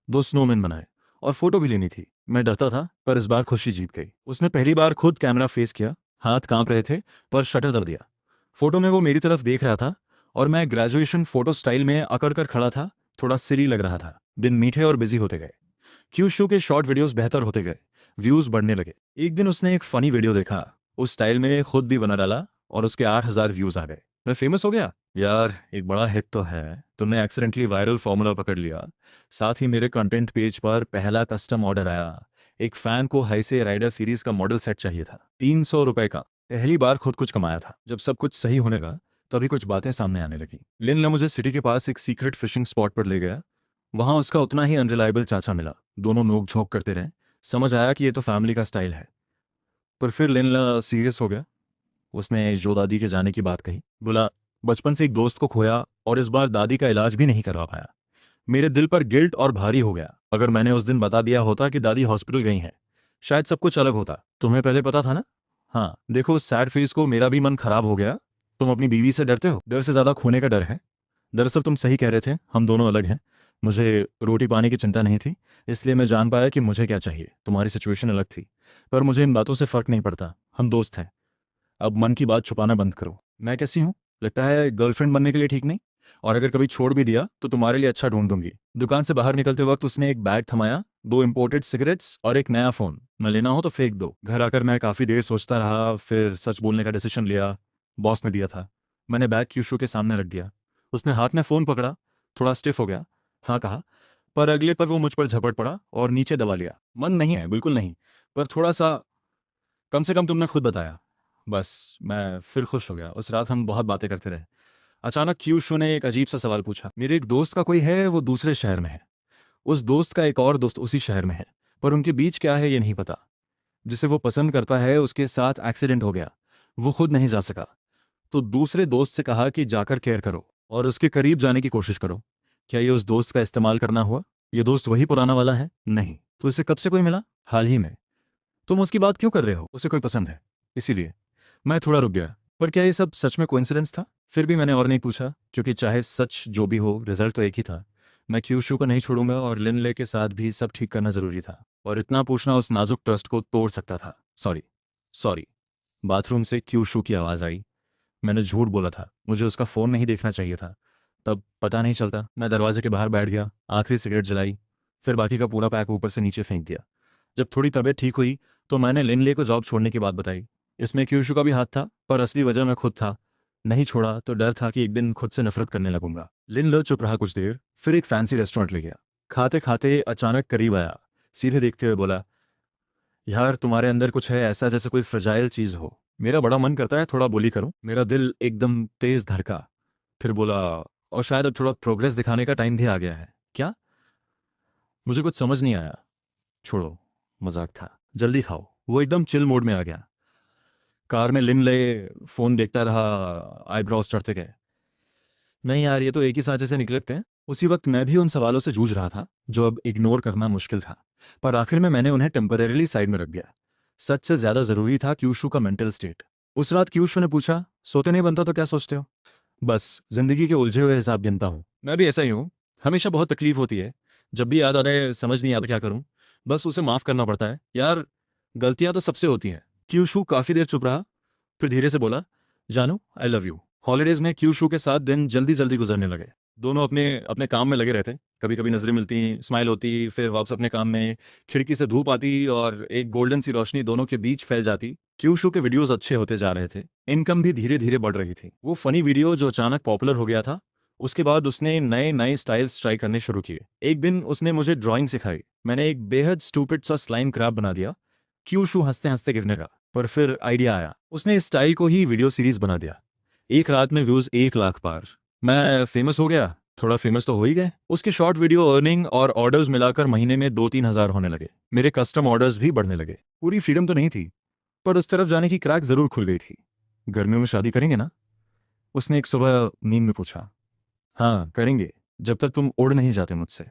2 स्नोमैन बनाए और फोटो भी लेनी थी। मैं डरता था, पर इस बार खुशी जीत गई। उसने पहली बार खुद कैमरा फेस किया। हाथ कांप रहे थे, पर शटर दब दिया। फोटो में वो मेरी तरफ देख रहा था और मैं ग्रेजुएशन फोटो स्टाइल में अकड़ कर खड़ा था। थोड़ा सिली लग रहा था। दिन मीठे और बिजी होते गए। क्यू शो के शॉर्ट वीडियोस बेहतर होते गए, व्यूज बढ़ने लगे। एक दिन उसने एक फनी वीडियो देखा, उस स्टाइल में खुद भी बना डाला और उसके 8,000 व्यूज आ गए। मैं फेमस हो गया। यार, एक बड़ा हिट तो है। तुमने एक्सीडेंटली वायरल फॉर्मूला पकड़ लिया। साथ ही मेरे कंटेंट पेज पर पहला कस्टम ऑर्डर आया। एक फैन को हाईसे राइडर सीरीज का मॉडल सेट चाहिए था, 300 रुपए का। पहली बार खुद कुछ कमाया था। जब सब कुछ सही होने लगा तभी कुछ बातें सामने आने लगी। लिन ने मुझे सिटी के पास एक सीक्रेट फिशिंग स्पॉट पर ले गया। वहां उसका उतना ही अनरिलायबल चाचा मिला। दोनों नोक झोंक करते रहे। समझ आया कि ये तो फैमिली का स्टाइल है। पर फिर लेना सीरियस हो गया। उसने जो दादी के जाने की बात कही, बोला, बचपन से एक दोस्त को खोया और इस बार दादी का इलाज भी नहीं करवा पाया। मेरे दिल पर गिल्ट और भारी हो गया। अगर मैंने उस दिन बता दिया होता कि दादी हॉस्पिटल गई हैं, शायद सब कुछ अलग होता। तुम्हें पहले पता था ना? हाँ, देखो, उस सैड फेस को मेरा भी मन खराब हो गया। तुम अपनी बीवी से डरते हो? डर से ज्यादा खोने का डर है। दरअसल तुम सही कह रहे थे, हम दोनों अलग हैं। मुझे रोटी पानी की चिंता नहीं थी, इसलिए मैं जान पाया कि मुझे क्या चाहिए। तुम्हारी सिचुएशन अलग थी, पर मुझे इन बातों से फर्क नहीं पड़ता। हम दोस्त हैं। अब मन की बात छुपाना बंद करो। मैं कैसी हूँ? लगता है गर्लफ्रेंड बनने के लिए ठीक नहीं। और अगर कभी छोड़ भी दिया तो तुम्हारे लिए अच्छा ढूंढ दूंगी। दुकान से बाहर निकलते वक्त उसने एक बैग थमाया, 2 इंपोर्टेड सिगरेट्स और एक नया फोन। न लेना हो तो फेंक दो। घर आकर मैं काफी देर सोचता रहा, फिर सच बोलने का डिसीजन लिया। बॉस ने दिया था। मैंने बैग क्यूशू के सामने रख दिया। उसने हाथ में फोन पकड़ा, थोड़ा स्टिफ हो गया। हाँ कहा, पर अगले पर वो मुझ पर झपट पड़ा और नीचे दबा लिया। मन नहीं है, बिल्कुल नहीं, पर थोड़ा सा। कम से कम तुमने खुद बताया। बस मैं फिर खुश हो गया। उस रात हम बहुत बातें करते रहे। अचानक क्यूशू ने एक अजीब सा सवाल पूछा। मेरे एक दोस्त का कोई है, वो दूसरे शहर में है। उस दोस्त का एक और दोस्त उसी शहर में है, पर उनके बीच क्या है ये नहीं पता। जिसे वो पसंद करता है उसके साथ एक्सीडेंट हो गया। वो खुद नहीं जा सका। तो दूसरे दोस्त से कहा कि जाकर केयर करो और उसके करीब जाने की कोशिश करो। क्या ये उस दोस्त का इस्तेमाल करना हुआ? ये दोस्त वही पुराना वाला है? नहीं। तो इसे कब से कोई मिला? हाल ही में। तुम उसकी बात क्यों कर रहे हो? उसे कोई पसंद है इसीलिए। मैं थोड़ा रुक गया। पर क्या ये सब सच में कोइंसिडेंस था? फिर भी मैंने और नहीं पूछा, क्योंकि चाहे सच जो भी हो, रिजल्ट तो एक ही था। मैं क्यूशू को नहीं छोड़ूंगा और लिनले के साथ भी सब ठीक करना जरूरी था। और इतना पूछना उस नाजुक ट्रस्ट को तोड़ सकता था। सॉरी। सॉरी। बाथरूम से क्यूशू की आवाज़ आई। मैंने झूठ बोला था, मुझे उसका फ़ोन नहीं देखना चाहिए था। तब पता नहीं चलता। मैं दरवाजे के बाहर बैठ गया, आखिरी सिगरेट जलाई, फिर बाकी का पूरा पैक ऊपर से नीचे फेंक दिया। जब थोड़ी तबीयत ठीक हुई तो मैंने लिनले को जॉब छोड़ने की बात बताई। इसमें क्यूशू का भी हाथ था, पर असली वजह मैं खुद था। नहीं छोड़ा तो डर था कि एक दिन खुद से नफरत करने लगूंगा। लिनले चुप रहा कुछ देर, फिर एक फैंसी रेस्टोरेंट ले गया। खाते खाते अचानक करीब आया, सीधे देखते हुए बोला, यार तुम्हारे अंदर कुछ है ऐसा जैसे कोई फ्रजाइल चीज़ हो। मेरा बड़ा मन करता है थोड़ा बोली करूं। मेरा दिल एकदम तेज धड़का। फिर बोला, और शायद अब थोड़ा प्रोग्रेस दिखाने का टाइम भी आ गया है क्या। मुझे कुछ समझ नहीं आया। छोड़ो, मजाक था, जल्दी खाओ। वो एकदम चिल मोड में आ गया। कार में लिम ले, फोन देखता रहा, आईब्रोज चढ़ते गए। नहीं यार, ये तो एक ही सांचे से निकलते हैं। उसी वक्त मैं भी उन सवालों से जूझ रहा था जो अब इग्नोर करना मुश्किल था, पर आखिर में मैंने उन्हें टेम्परेरीली साइड में रख दिया। सच से ज्यादा जरूरी था क्यूशू का मेंटल स्टेट। उस रात क्यूशू ने पूछा, सोते नहीं बनता तो क्या सोचते हो। बस जिंदगी के उलझे हुए हिसाब गिनता हूँ। मैं भी ऐसा ही हूँ। हमेशा बहुत तकलीफ होती है, जब भी याद आ रहा है समझ नहीं आता क्या करूँ। बस उसे माफ करना पड़ता है यार। गलतियां तो सबसे होती हैं। क्यूशू काफी देर चुप रहा, फिर धीरे से बोला, जानू आई लव यू। हॉलीडेज में क्यूशू के साथ दिन जल्दी जल्दी गुजरने लगे। दोनों अपने अपने काम में लगे रहते। कभी कभी नजरें मिलती, स्माइल होती, फिर वापस अपने काम में। खिड़की से धूप आती और एक गोल्डन सी रोशनी दोनों के बीच फैल जाती। क्यूशू के वीडियोस अच्छे होते जा रहे थे, इनकम भी धीरे धीरे बढ़ रही थी। वो फनी वीडियो जो अचानक पॉपुलर हो गया था, उसके बाद उसने नए नए स्टाइल्स ट्राई करने शुरू किए। एक दिन उसने मुझे ड्राइंग सिखाई। मैंने एक बेहद स्टूपिड सा स्लाइम क्रैब बना दिया। क्यूशू हंसते हंसते गिरने लगा, पर फिर आइडिया आया। उसने इस स्टाइल को ही वीडियो सीरीज बना दिया। एक रात में व्यूज 1 लाख पार। मैं फेमस हो गया। थोड़ा फेमस तो हो ही गए। उसके शॉर्ट वीडियो अर्निंग और ऑर्डर्स मिलाकर महीने में 2-3 हज़ार होने लगे। मेरे कस्टम ऑर्डर्स भी बढ़ने लगे। पूरी फ्रीडम तो नहीं थी, पर उस तरफ जाने की क्रैक जरूर खुल गई थी। गर्मियों में शादी करेंगे ना, उसने एक सुबह नींद में पूछा। हाँ करेंगे, जब तक तुम उड़ नहीं जाते मुझसे।